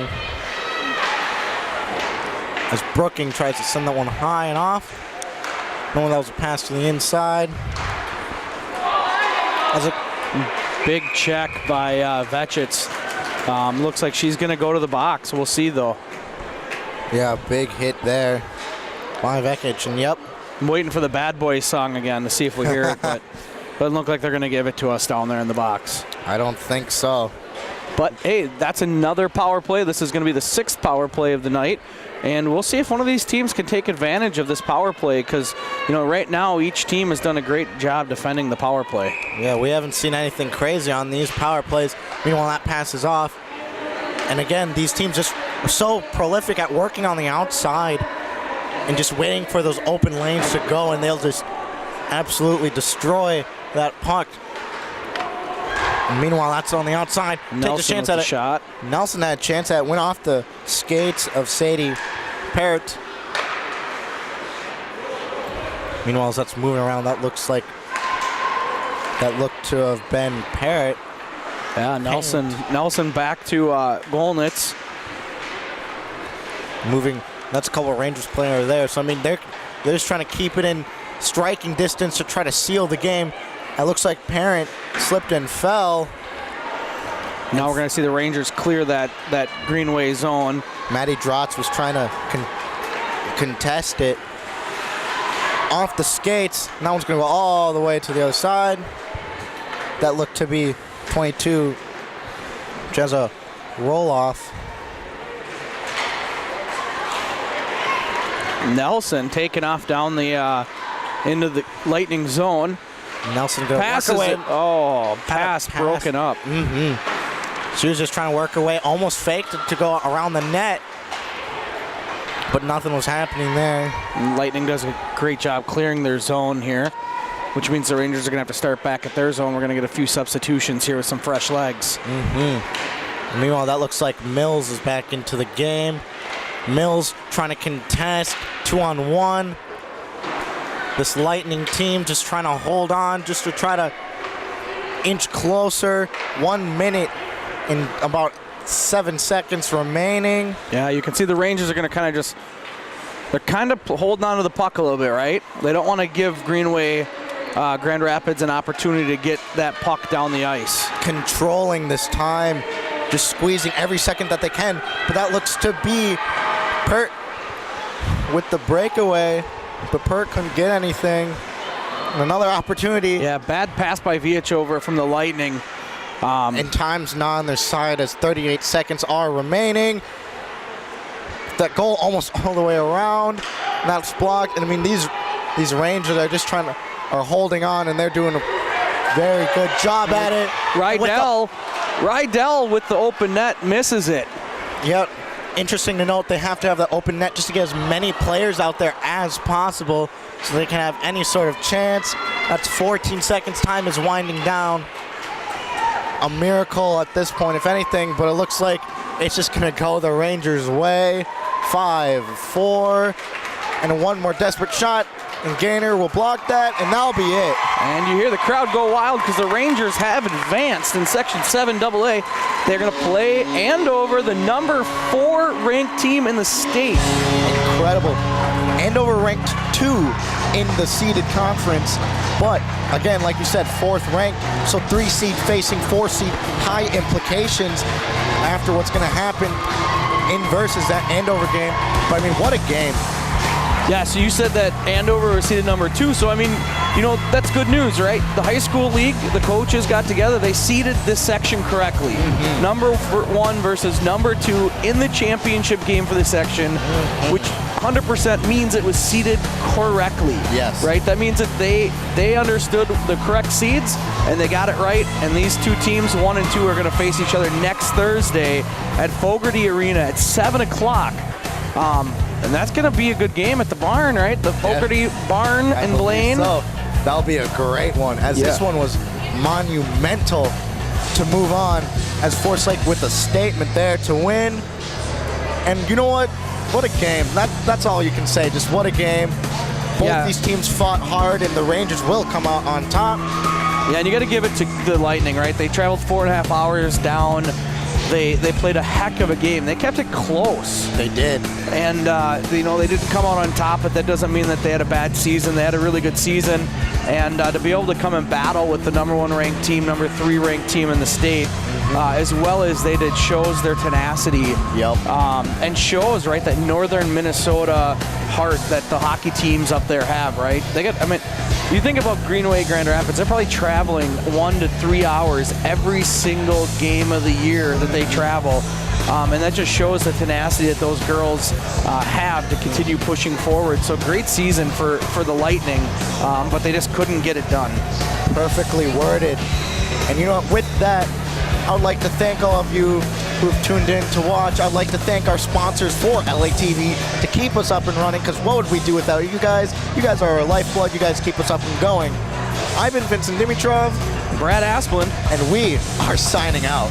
S1: As Brooking tries to send that one high and off. No, that was a pass to the inside. As a
S2: big check by Vekic. Looks like she's going to go to the box. We'll see, though.
S1: Yeah, big hit there by Vekic, and yep.
S2: I'm waiting for the Bad Boys song again to see if we hear it, but doesn't look like they're going to give it to us down there in the box.
S1: I don't think so.
S2: But, hey, that's another power play. This is going to be the 6th power play of the night, and we'll see if one of these teams can take advantage of this power play because, right now each team has done a great job defending the power play.
S1: Yeah, we haven't seen anything crazy on these power plays. Meanwhile, that passes off. And again, these teams just are so prolific at working on the outside and just waiting for those open lanes to go, and they'll just absolutely destroy that puck. And meanwhile, that's on the outside.
S2: Nelson
S1: Take a chance
S2: with
S1: at
S2: the
S1: it.
S2: Shot.
S1: Nelson had a chance at it. Went off the skates of Sadie Parrott. Meanwhile, as that's moving around, that looked to have been Parrott.
S2: Yeah, Nelson back to Golnitz.
S1: Moving. That's a couple of Rangers players there. So, I mean, they're just trying to keep it in striking distance to try to seal the game. It looks like Parent slipped and fell.
S2: Now we're going to see the Rangers clear that Greenway zone.
S1: Maddie Drotz was trying to contest it off the skates. That one's going to go all the way to the other side. That looked to be 22, which has a roll-off.
S2: Nelson taking off down the into the Lightning zone.
S1: Nelson going to
S2: work away. Pass broken up.
S1: She was just trying to work her way, almost faked it to go around the net, but nothing was happening there.
S2: Lightning does a great job clearing their zone here, which means the Rangers are going to have to start back at their zone. We're going to get a few substitutions here with some fresh legs.
S1: Meanwhile, that looks like Mills is back into the game. Mills trying to contest 2-on-1. This Lightning team just trying to hold on, just to try to inch closer. 1 minute and about 7 seconds remaining.
S2: Yeah, you can see the Rangers are going to they're kind of holding on to the puck a little bit, right? They don't want to give Greenway Grand Rapids an opportunity to get that puck down the ice.
S1: Controlling this time, just squeezing every second that they can. But that looks to be Pert with the breakaway, but Pert couldn't get anything. And another opportunity.
S2: Yeah, bad pass by Viachover from the Lightning.
S1: And time's not on their side as 38 seconds are remaining. That goal almost all the way around. That's blocked. And I mean, these Rangers are just are holding on, and they're doing a very good job at it.
S2: Rydell with the open net misses it.
S1: Yep. Interesting to note, they have to have that open net just to get as many players out there as possible so they can have any sort of chance. That's 14 seconds. Time is winding down. A miracle at this point, if anything, but it looks like it's just going to go the Rangers' way. 5-4, and one more desperate shot, and Gaynor will block that, and that'll be it.
S2: And you hear the crowd go wild because the Rangers have advanced in Section 7 AA. They're going to play Andover, the number 4 ranked team in the state.
S1: Incredible. Andover ranked 2 in the seeded conference, but again, like you said, 4th ranked, so 3 seed facing 4 seed, high implications after what's going to happen in versus that Andover game. But I mean, what a game.
S2: Yeah, so you said that Andover was seeded number 2, so I mean, you know, that's good news, right? The high school league, the coaches got together, they seeded this section correctly. Number 1 versus number 2 in the championship game for the section, which 100% means it was seeded correctly.
S1: Yes.
S2: Right? That means that they understood the correct seeds and they got it right. And these two teams, 1 and 2, are going to face each other next Thursday at Fogarty Arena at 7 o'clock. And that's going to be a good game at the barn, right? The Fogarty barn in Blaine.
S1: So. That'll be a great one, as this one was monumental to move on, as Forsyth with a statement there to win. And you know what? What a game. That's all you can say. Just what a game. Both these teams fought hard, and the Rangers will come out on top.
S2: Yeah, and you got to give it to the Lightning, right? They traveled 4.5 hours down. They played a heck of a game. They kept it close.
S1: They did.
S2: And, you know, they didn't come out on top, but that doesn't mean that they had a bad season. They had a really good season. And to be able to come and battle with the number 1 ranked team, number 3 ranked team in the state, as well as they did, shows their tenacity.
S1: Yep.
S2: And shows, right, that northern Minnesota heart that the hockey teams up there have, right? They got, I mean, you think about Greenway, Grand Rapids, they're probably traveling 1 to 3 hours every single game of the year that they travel. And that just shows the tenacity that those girls have to continue pushing forward. So great season for the Lightning, but they just couldn't get it done.
S1: Perfectly worded. And you know what, with that, I would like to thank all of you who've tuned in to watch. I'd like to thank our sponsors for LATV to keep us up and running, because what would we do without you guys? You guys are our lifeblood. You guys keep us up and going. I've been Vincent Dimitrov.
S2: Brad Asplund.
S1: And we are signing out.